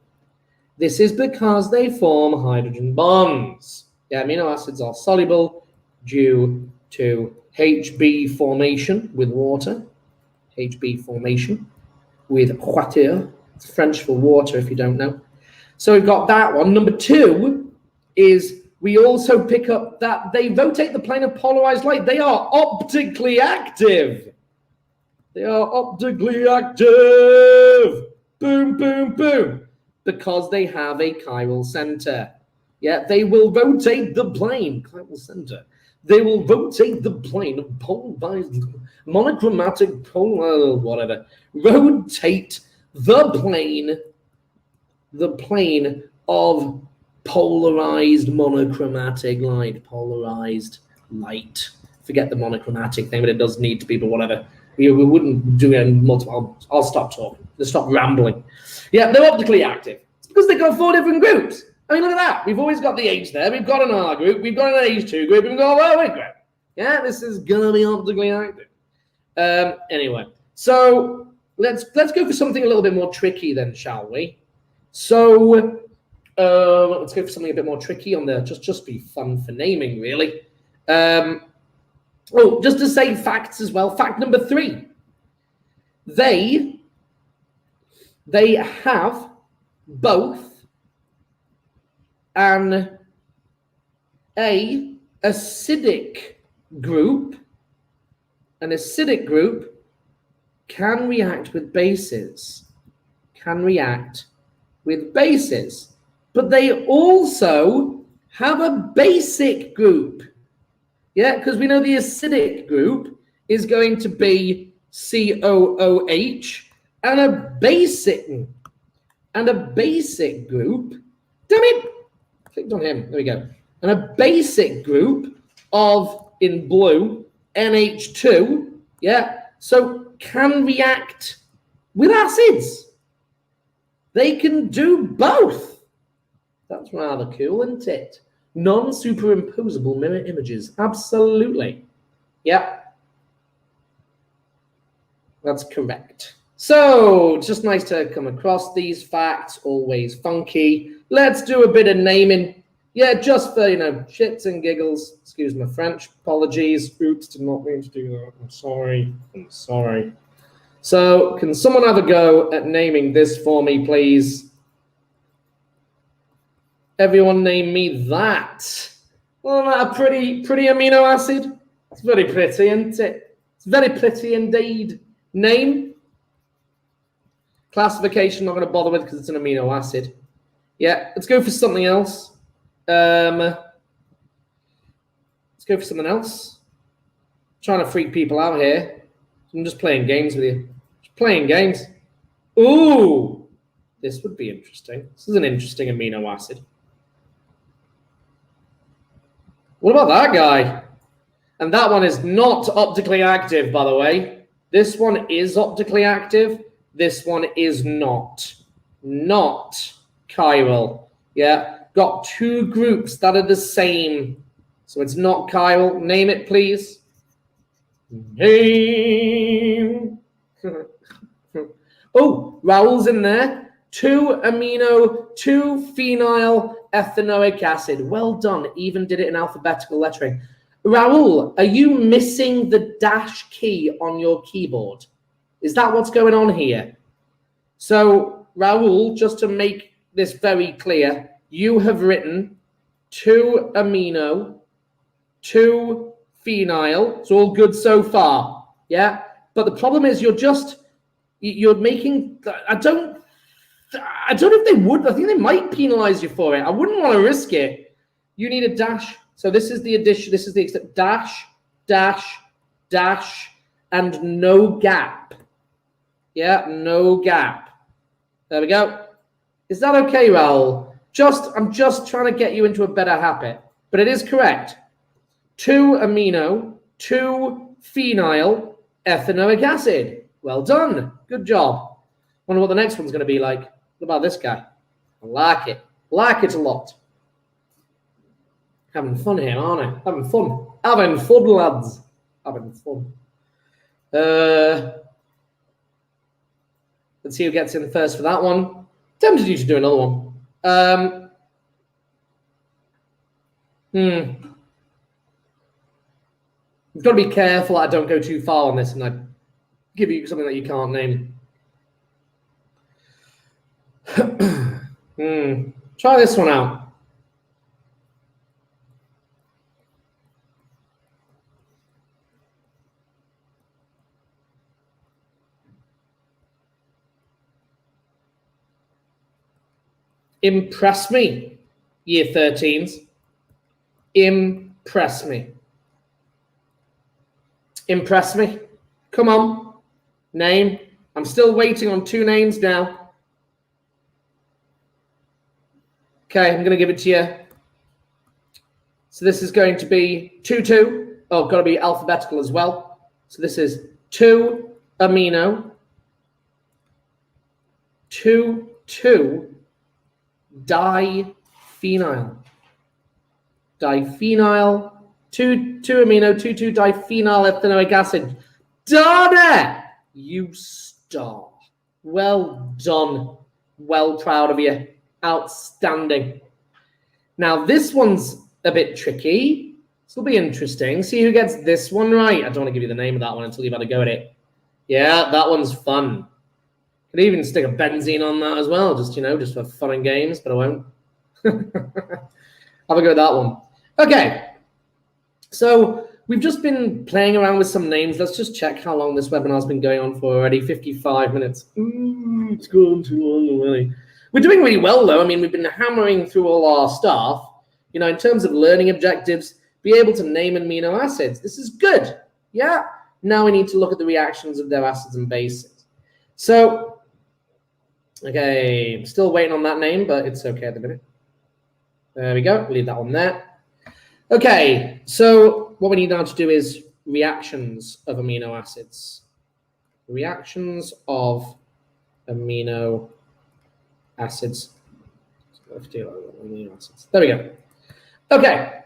This is because they form hydrogen bonds. Yeah, amino acids are soluble due to HB formation with water. HB formation with Quaternary. It's French for water, if you don't know. So we've got that one. Number 2 is we also pick up that they rotate the plane of polarized light. They are optically active. They are optically active. Boom, boom, boom. Because they have a chiral center. Yeah, they will rotate the plane. Chiral center. They will rotate the plane of polarized, monochromatic, whatever. Rotate the plane of polarized monochromatic light. Polarized light. Forget the monochromatic thing, but it does need to be, but whatever. We wouldn't do it in multiple. I'll stop talking. Let's stop rambling. Yeah, they're optically active. It's because they've got 4 different groups. I mean, look at that. We've always got the H there. We've got an R group. We've got an H2 group. We've got a O group. Yeah, this is going to be optically active. Anyway, so let's go for something a little bit more tricky then, shall we? So let's go for something a bit more tricky on there. Just be fun for naming, really. Oh, just to say facts as well. Fact number 3. They have both an acidic group, can react with bases, but they also have a basic group. Yeah, because we know the acidic group is going to be COOH, and a basic group, damn it, clicked on him, there we go, and a basic group of, in blue, NH2, yeah, so can react with acids. They can do both. That's rather cool, isn't it? Non-superimposable mirror images, absolutely. Yeah, that's correct. So, it's just nice to come across these facts, always funky. Let's do a bit of naming. Yeah, just for, shits and giggles. Excuse my French, apologies. Oops, did not mean to do that. I'm sorry. So, can someone have a go at naming this for me, please? Everyone name me that. Well, that a pretty amino acid? It's very pretty, isn't it? It's very pretty indeed. Name. Classification, not going to bother with because it's an amino acid. Yeah, let's go for something else. Let's go for something else. I'm trying to freak people out here. I'm just playing games with you. Just playing games. Ooh, this would be interesting. This is an interesting amino acid. What about that guy? And that one is not optically active, by the way. This one is optically active. This one is not. Not chiral. Yeah, got two groups that are the same. So it's not chiral. Name it, please. Name. Oh, Raoul's in there. 2-amino, 2-phenyl ethanoic acid. Well done. Even did it in alphabetical lettering. Raoul, are you missing the dash key on your keyboard? Is that what's going on here? So, Raoul, just to make this very clear, you have written 2-amino, 2-phenyl. It's all good so far. Yeah? But the problem is you're making, I don't know if they would. I think they might penalize you for it. I wouldn't want to risk it. You need a dash. So this is the addition. This is the extent. Dash, dash, dash, and no gap. Yeah, no gap. There we go. Is that okay, Raoul? I'm just trying to get you into a better habit. But it is correct. 2-amino, 2-phenyl ethanoic acid. Well done. Good job. Wonder what the next one's going to be like. What about this guy? I like it. Like it a lot. Having fun here, aren't I? Having fun. Having fun, lads. Having fun. Let's see who gets in first for that one. Tempted you to do another one. You've got to be careful that I don't go too far on this and I give you something that you can't name. Try this one out. Impress me, year 13s. Impress me. Impress me. Come on. Name. I'm still waiting on 2 names now. Okay, I'm going to give it to you. So this is going to be 2-2. Oh, got to be alphabetical as well. So this is 2-amino, 2,2-diphenyl. Diphenyl, 2-amino, 2,2-diphenyl ethanoic acid. Done it! You star. Well done. Well proud of you. Outstanding. Now, this one's a bit tricky. This will be interesting. See who gets this one right. I don't want to give you the name of that one until you've had a go at it. Yeah, that one's fun. Could even stick a benzene on that as well, just, you know, just for fun and games, but I won't. Have a go at that one. Okay. So we've just been playing around with some names. Let's just check how long this webinar's been going on for already. 55 minutes. Ooh, it's gone too long already. We're doing really well, though. I mean, we've been hammering through all our stuff. You know, in terms of learning objectives, be able to name amino acids. This is good. Yeah. Now we need to look at the reactions of their acids and bases. So, okay, I'm still waiting on that name, but it's okay at the minute. There we go. Leave that one there. Okay, so what we need now to do is reactions of amino acids. Reactions of amino acids. There we go. Okay,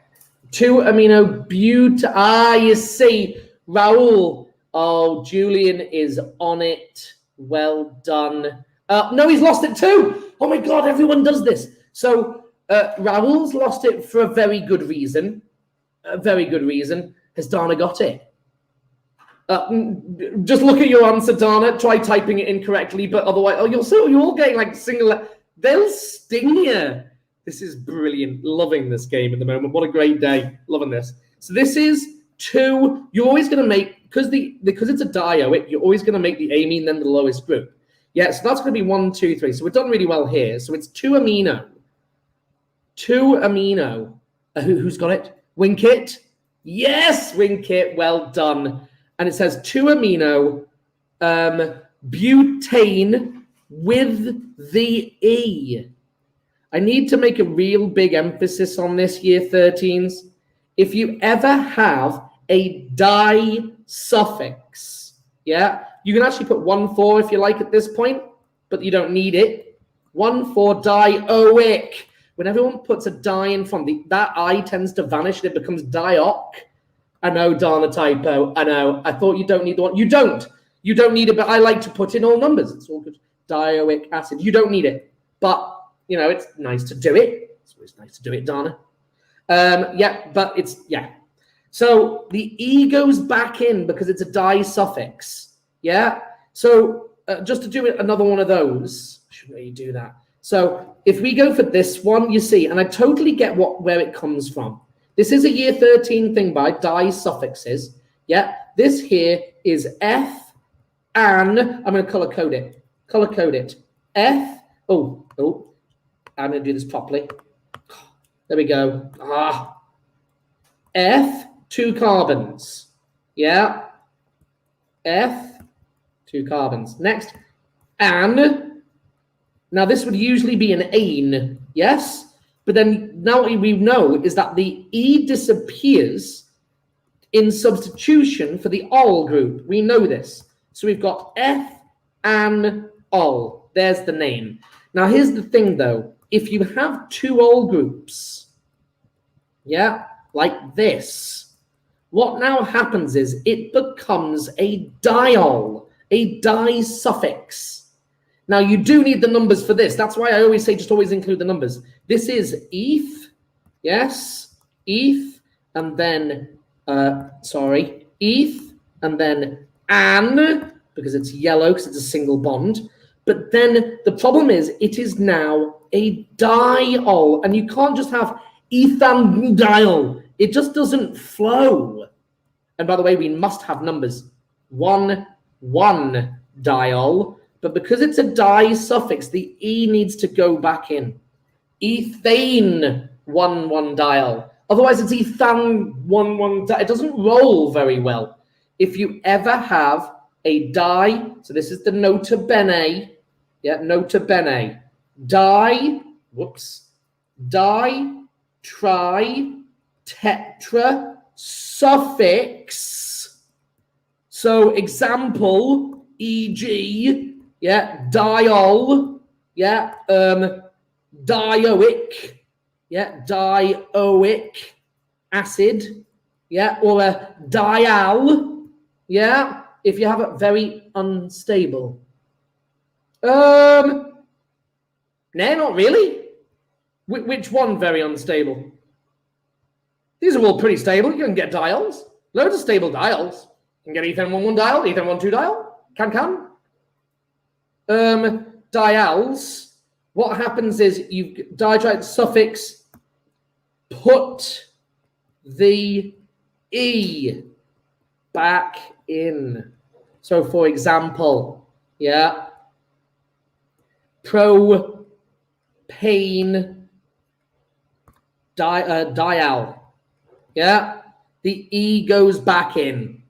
2-amino you see, Raul. Oh, Julian is on it. Well done. No, he's lost it too. Oh my God, everyone does this. So Raul's lost it for a very good reason. A very good reason. Has Dana got it? Just look at your answer, Dana. Try typing it incorrectly, but otherwise, oh, you're all getting like single. They'll sting you. This is brilliant. Loving this game at the moment. What a great day. Loving this. So this is 2. You're always going to make, because it's a dioic, you're always going to make the amine then the lowest group. Yeah, so that's going to be 1, 2, 3. So we've done really well here. So it's 2-amino. 2-amino. Who's got it? Winkit? Yes, Winkit. Well done. And it says 2-amino butane with the E. I need to make a real big emphasis on this, year 13s. If you ever have a di suffix, yeah, you can actually put 1,4 if you like at this point, but you don't need it. 1,4 dioic. When everyone puts a di in front, that I tends to vanish and it becomes dioc. I know, Dana typo. I know. I thought you don't need the one. You don't. You don't need it, but I like to put in all numbers. It's all good. Dioic acid. You don't need it, but you know it's nice to do it. It's always nice to do it, Dana. Yeah, but it's yeah. So the E goes back in because it's a di suffix. Yeah. So just to do it, another one of those. I shouldn't really do that. So if we go for this one, you see, and I totally get where it comes from. This is a year 13 thing by di suffixes. Yeah. This here is F, and I'm going to color code it. Color code it. F. Oh. I'm going to do this properly. There we go. F, 2 carbons. Yeah. F, 2 carbons. Next. And. Now, this would usually be an ane. Yes? But then now what we know is that the E disappears in substitution for the ol group. We know this. So we've got F and ol. There's the name. Now, here's the thing, though. If you have 2 ol groups, yeah, like this, what now happens is it becomes a diol, a di suffix. Now, you do need the numbers for this. That's why I always say just always include the numbers. This is eth, yes, eth, and then, eth, and then an, because it's yellow, because it's a single bond. But then the problem is it is now a diol, and you can't just have ethanediol. It just doesn't flow. And by the way, we must have numbers. 1 diol, but because it's a di suffix, the E needs to go back in. Ethane 1 diol. Otherwise, it's ethan 1 diol. It doesn't roll very well. If you ever have a di, so this is the nota bene. Yeah, nota bene. Di, tri, tetra, suffix. So example, e.g., yeah, diol, yeah, dioic, yeah, dioic acid, yeah, or a dial, yeah, if you have it very unstable. No, not really. Which one very unstable? These are all pretty stable. You can get dials. Loads of stable dials. You can get ethan 1 dial, ethan 1 dial. Can. Dials, what happens is you dihydride suffix, put the E back in. So for example, yeah, propane dial, yeah, the E goes back in. I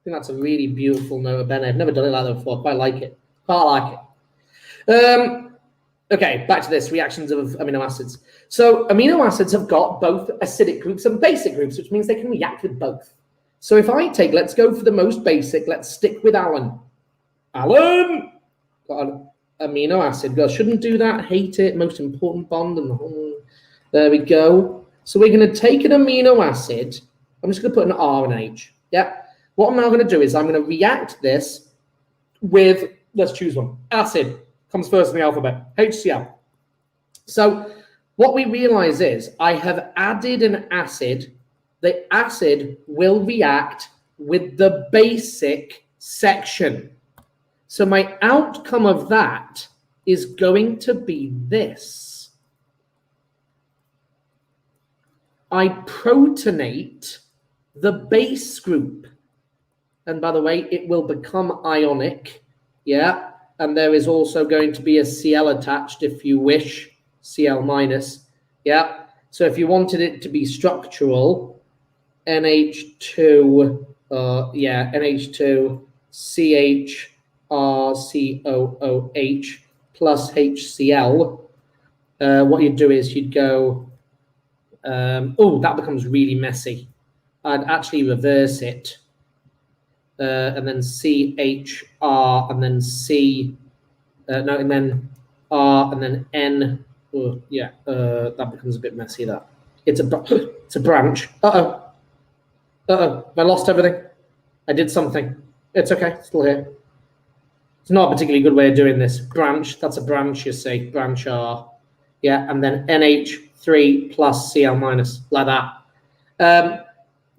think that's a really beautiful nota bene. I've never done it like that before. Quite like it. Quite like it. Okay, back to this, reactions of amino acids. So amino acids have got both acidic groups and basic groups, which means they can react with both. So if I take, let's go for the most basic, let's stick with Alan. Alan! Got an amino acid. Girl, shouldn't do that, hate it, most important bond in the whole... There we go. So we're going to take an amino acid. I'm just going to put an R and an H. Yeah. What I'm now going to do is I'm going to react this with, let's choose one, acid. Comes first in the alphabet, HCl. So what we realize is I have added an acid. The acid will react with the basic section. So my outcome of that is going to be this. I protonate the base group. And by the way, it will become ionic. Yeah. And there is also going to be a Cl attached if you wish, Cl minus. Yeah. So if you wanted it to be structural, NH2, NH2, CHRCOOH plus HCl. What you'd do is you'd go, that becomes really messy. I'd actually reverse it. And then CHR, and then and then R, and then N. That becomes a bit messy. That it's a branch. I lost everything. I did something. It's okay. It's still here. It's not a particularly good way of doing this. Branch. That's a branch. You see, branch R. Yeah, and then NH3 plus Cl minus, like that.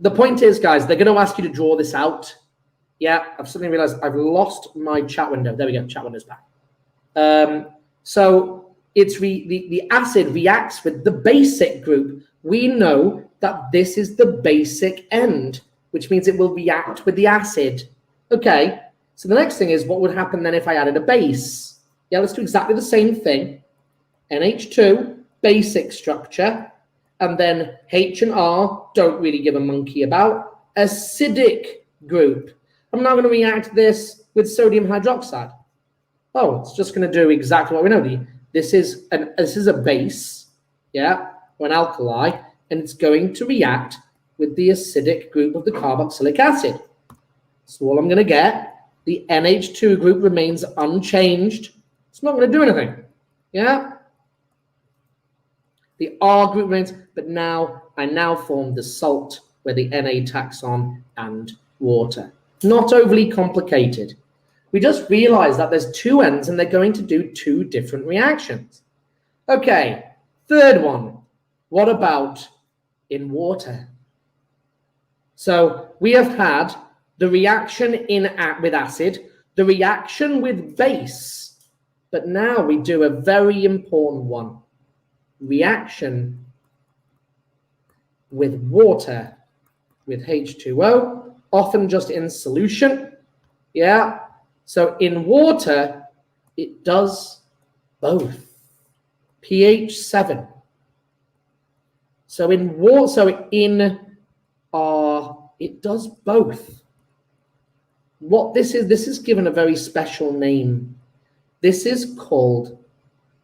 The point is, guys, they're going to ask you to draw this out. Yeah, I've suddenly realized I've lost my chat window. There we go, chat window's back. So it's the acid reacts with the basic group. We know that this is the basic end, which means it will react with the acid. Okay, so the next thing is what would happen then if I added a base? Yeah, let's do exactly the same thing. NH2, basic structure, and then H and R, don't really give a monkey about, acidic group. I'm now going to react this with sodium hydroxide. Oh, it's just going to do exactly what we know. This is a base, yeah, or an alkali, and it's going to react with the acidic group of the carboxylic acid. So all I'm going to get, the NH2 group remains unchanged. It's not going to do anything, yeah. The R group remains, but now I form the salt where the Na tacks on and water. Not overly complicated. We just realize that there's two ends and they're going to do two different reactions. Okay, third one. What about in water? So we have had the reaction with acid, the reaction with base, but now we do a very important one. Reaction with water, with H2O. Often just in solution, yeah. So in water, it does both. pH 7. So in water, it does both. What this is given a very special name. This is called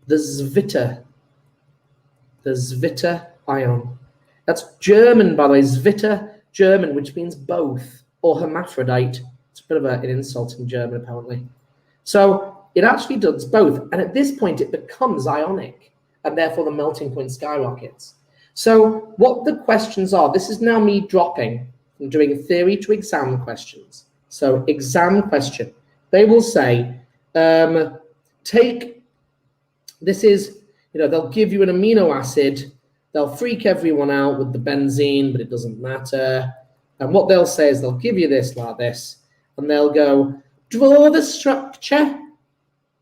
the Zvita Ion. That's German, by the way. Zvita, German, which means both. Or hermaphrodite. It's a bit of an insult in German, apparently. So it actually does both. And at this point, it becomes ionic. And therefore, the melting point skyrockets. So what the questions are, this is now me dropping and doing theory to exam questions. So exam question. They will say, they'll give you an amino acid. They'll freak everyone out with the benzene, but it doesn't matter. And what they'll say is they'll give you this like this, and they'll go, draw the structure.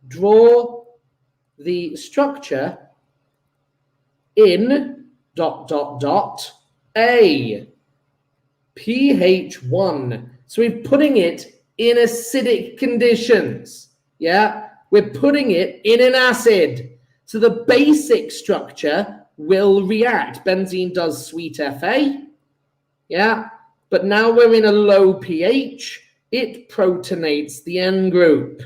draw the structure in ... A, pH 1. So we're putting it in acidic conditions. Yeah, we're putting it in an acid. So the basic structure will react. Benzene does sweet Fa. Yeah, but now we're in a low pH. It protonates the N group.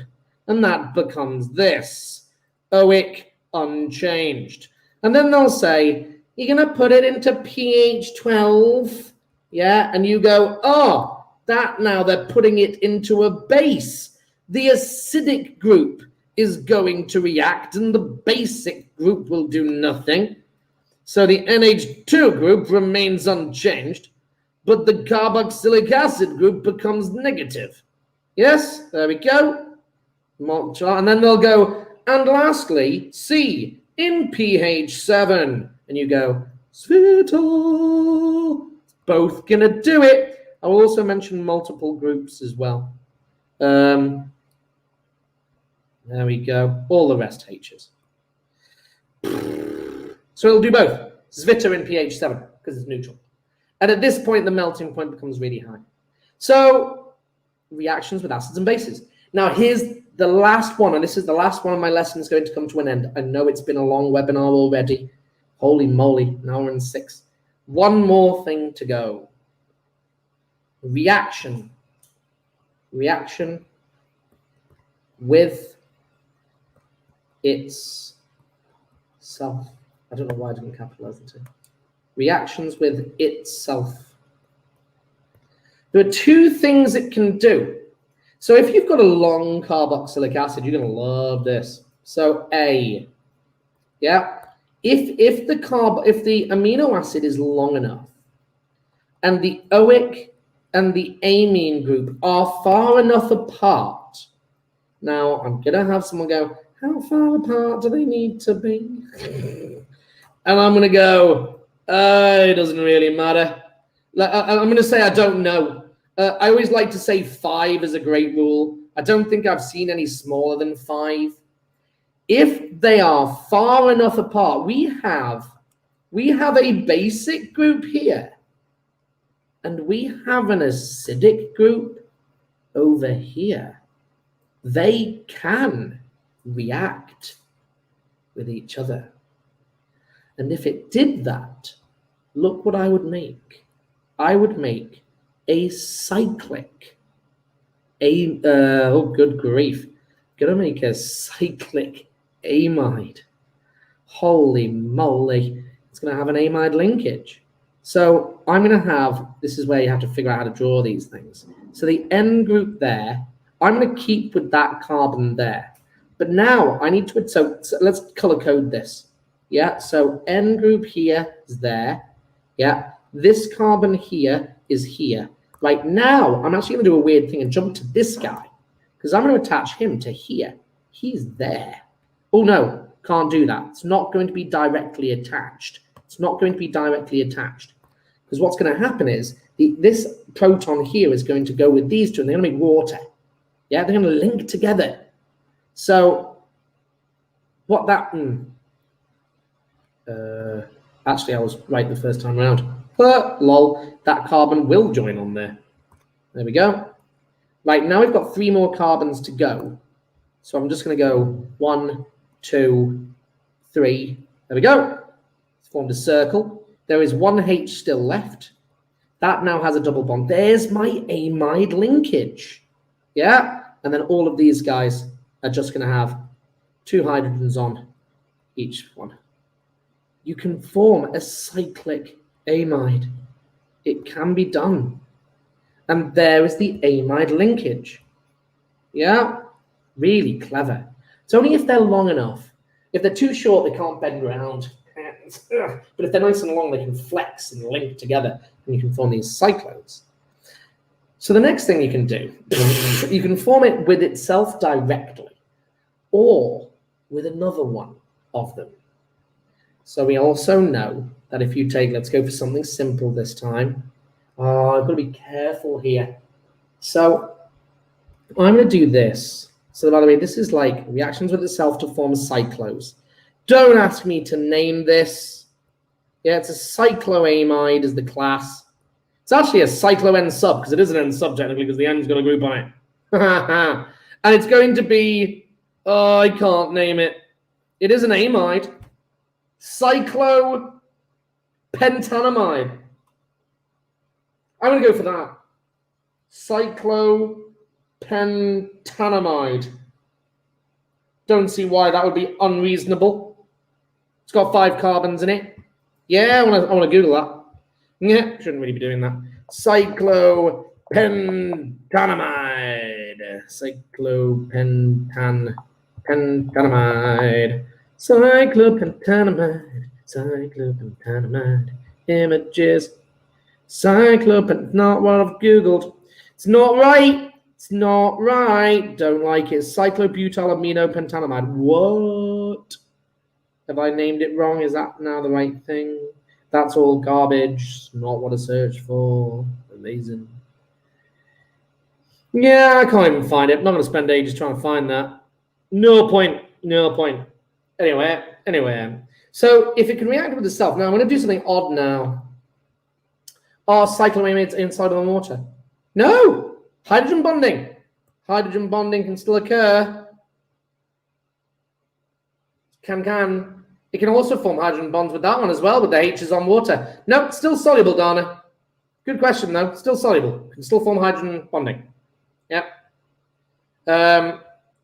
And that becomes this, oic unchanged. And then they'll say, you're going to put it into pH 12. Yeah, and you go, oh, that now they're putting it into a base. The acidic group is going to react and the basic group will do nothing. So the NH2 group remains unchanged, but the carboxylic acid group becomes negative. Yes, there we go. And then they'll go, and lastly, C, in pH 7. And you go, Zvita, both gonna do it. I'll also mention multiple groups as well. There we go, all the rest H's. So it'll do both. Zvita in pH 7, because it's neutral. And at this point, the melting point becomes really high. So, reactions with acids and bases. Now, here's the last one, and this is the last one of my lessons going to come to an end. I know it's been a long webinar already. Holy moly, an hour and 6. One more thing to go. Reaction. Reaction with itself. I don't know why I didn't capitalize the two. Reactions with itself. There are two things it can do. So if you've got a long carboxylic acid, you're going to love this. So A, yeah. If the amino acid is long enough, and the oic and the amine group are far enough apart. Now I'm gonna have someone go, how far apart do they need to be? And I'm gonna go, it doesn't really matter. I'm gonna say I don't know. I always like to say 5 is a great rule. I don't think I've seen any smaller than 5. If they are far enough apart, we have a basic group here, and we have an acidic group over here. They can react with each other. And if it did that, look what I would make. I would make a cyclic, oh good grief, gonna make a cyclic amide. Holy moly, it's gonna have an amide linkage. So I'm gonna have, this is where you have to figure out how to draw these things. So the N group there, I'm gonna keep with that carbon there. But now I need to, so let's color code this. Yeah, so N group here is there. Yeah, this carbon here is here. Right now, I'm actually gonna do a weird thing and jump to this guy, because I'm gonna attach him to here. He's there. Oh no, can't do that. It's not going to be directly attached. It's not going to be directly attached. Because what's going to happen is this proton here is going to go with these two and they're going to make water. Yeah, they're going to link together. So what that... actually, I was right the first time around. Lol, that carbon will join on there. There we go. Right, now we've got 3 more carbons to go. So I'm just going to go 1, 2, 3. There we go. It's formed a circle. There is 1 H still left. That now has a double bond. There's my amide linkage. Yeah? And then all of these guys are just going to have 2 hydrogens on each one. You can form a cyclic amide. It can be done. And there is the amide linkage. Yeah? Really clever. It's only if they're long enough. If they're too short, they can't bend around. But if they're nice and long, they can flex and link together, and you can form these cyclones. So the next thing you can do, you can form it with itself directly, or with another one of them. So we also know that if you take, let's go for something simple this time. I've got to be careful here. So I'm going to do this. So by the way, this is like reactions with itself to form cyclos. Don't ask me to name this. Yeah, it's a cycloamide is the class. It's actually a cyclo-N sub, because it is an N sub technically, because the N's got a group on it. And it's going to be, oh, I can't name it. It is an amide. Cyclopentanamide. I'm going to go for that. Cyclopentanamide. Don't see why that would be unreasonable. It's got 5 carbons in it. Yeah, I want to Google that. Yeah, shouldn't really be doing that. Cyclopentanamide. Cyclopentanamide. Cyclopentanamide. Cyclopentanamide. Images. Not what I've Googled. It's not right. It's not right. Don't like it. Cyclobutylamidopentanamide. What? Have I named it wrong? Is that now the right thing? That's all garbage. Not what I searched for. Amazing. Yeah, I can't even find it. I'm not going to spend ages trying to find that. No point. No point. Anyway. So if it can react with itself, now I'm going to do something odd now. Are cycloamides inside of the water? No! Hydrogen bonding. Hydrogen bonding can still occur. Can. It can also form hydrogen bonds with that one as well, with the H's on water. No, it's still soluble, Dana. Good question, though. Still soluble. Can still form hydrogen bonding. Yeah.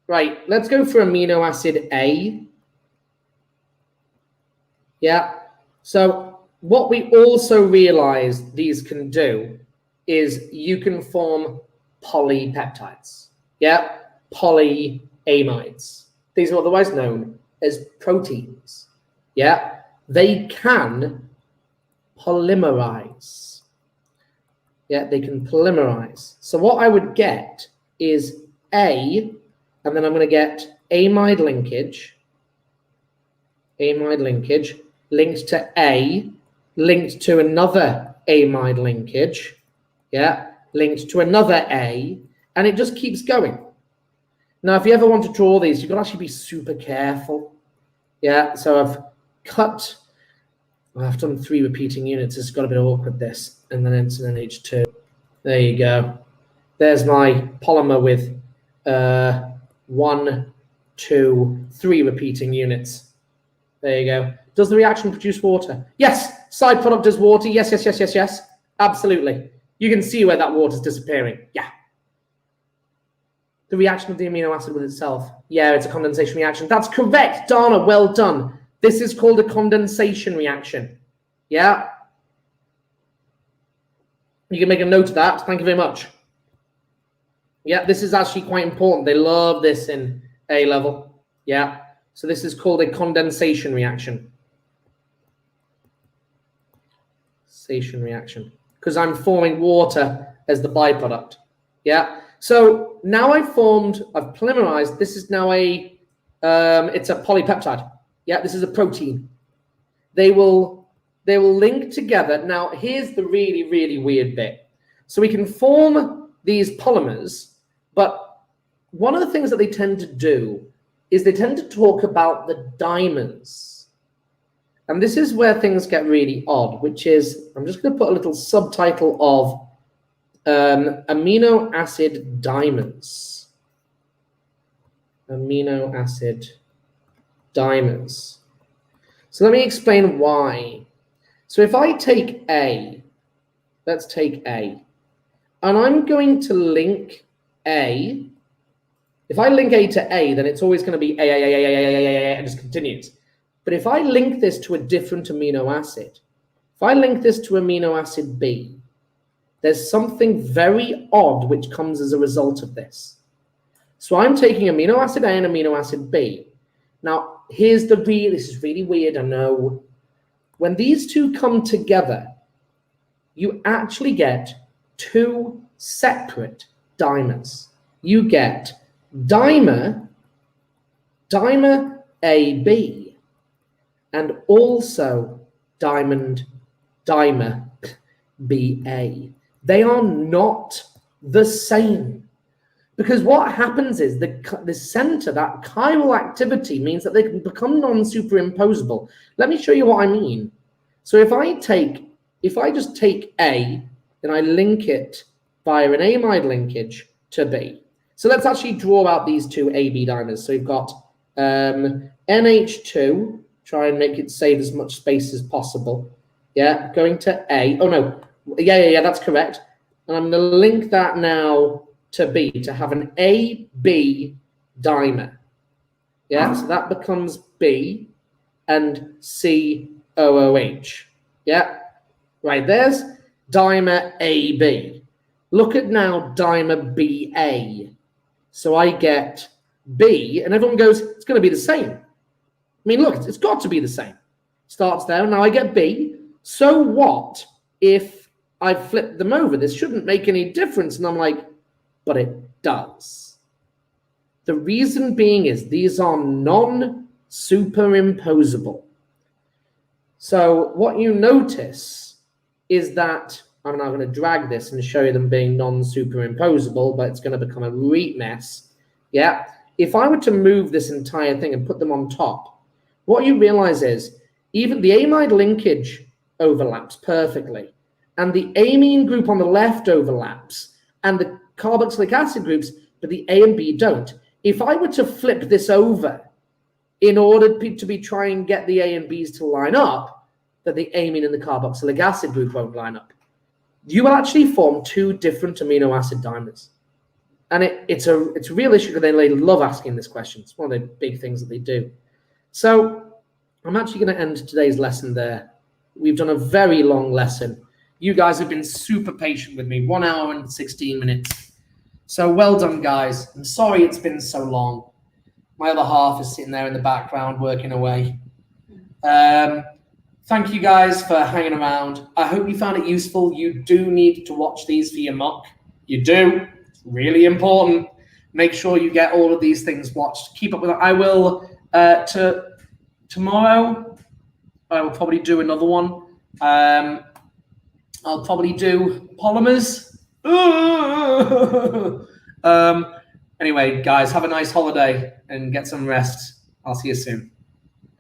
Right, let's go for amino acid A. Yeah. So what we also realized these can do is you can form polypeptides. Yeah. Polyamides. These are otherwise known as proteins. Yeah, they can polymerize. Yeah, they can polymerize. So what I would get is A, and then I'm going to get amide linkage linked to A, linked to another amide linkage, yeah, linked to another A, and it just keeps going. Now, if you ever want to draw these, you've got to actually be super careful. Yeah, so I've done 3 repeating units. It's got a bit awkward, this, and then it's an H2. There you go. There's my polymer with 1, 2, 3 repeating units. There you go. Does the reaction produce water? Yes. Side product is water. Yes. Absolutely. You can see where that water is disappearing. Yeah. The reaction of the amino acid with itself. Yeah, it's a condensation reaction. That's correct, Dana. Well done. This is called a condensation reaction. Yeah. You can make a note of that. Thank you very much. Yeah, this is actually quite important. They love this in A level. Yeah. So this is called a condensation reaction. Condensation reaction. Because I'm forming water as the byproduct. Yeah. So now I've polymerized. This is now it's a polypeptide. Yeah, this is a protein. They will link together. Now, here's the really, really weird bit. So we can form these polymers, but one of the things that they tend to do is they tend to talk about the dimers. And this is where things get really odd, which is, I'm just going to put a little subtitle of amino acid dimers. Amino acid dimers. So let me explain why. So if I take A, let's take A, and I'm going to link A. If I link A to A, then it's always going to be A, and just continues. But if I link this to a different amino acid, if I link this to amino acid B, there's something very odd which comes as a result of this. So I'm taking amino acid A and amino acid B. Now, this is really weird, I know. When these two come together, you actually get 2 separate dimers. You get dimer AB, and also dimer BA. They are not the same, Because what happens is the center, that chiral activity, means that they can become non-superimposable. Let me show you what I mean. So if I just take A, then I link it via an amide linkage to B. So let's actually draw out these two AB dimers. So we've got NH2, try and make it save as much space as possible. Yeah, going to A. Oh no, yeah, that's correct. And I'm going to link that now to B to have an AB dimer. Yeah, so that becomes B and COOH. Yeah, right, there's dimer AB. Look at now dimer BA. So I get B, and everyone goes, it's going to be the same. I mean, look, it's got to be the same. Starts there, now I get B. So what if I flip them over? This shouldn't make any difference. And I'm like, but it does. The reason being is these are non-superimposable. So what you notice is that, I'm now going to drag this and show you them being non-superimposable, but it's going to become a reet mess. Yeah. If I were to move this entire thing and put them on top, what you realize is even the amide linkage overlaps perfectly, and the amine group on the left overlaps, and the carboxylic acid groups, but the A and B don't. If I were to flip this over in order to be trying and get the A and Bs to line up, that the amine and the carboxylic acid group won't line up. You will actually form two different amino acid dimers. And it's a real issue because they love asking this question. It's one of the big things that they do. So I'm actually going to end today's lesson there. We've done a very long lesson. You guys have been super patient with me, 1 hour and 16 minutes. So well done, guys. I'm sorry it's been so long. My other half is sitting there in the background working away. Thank you guys for hanging around. I hope you found it useful. You do need to watch these for your mock. You do. It's really important. Make sure you get all of these things watched. Keep up with it. I will, tomorrow, I will probably do another one. I'll probably do polymers. Anyway, guys, have a nice holiday and get some rest. I'll see you soon.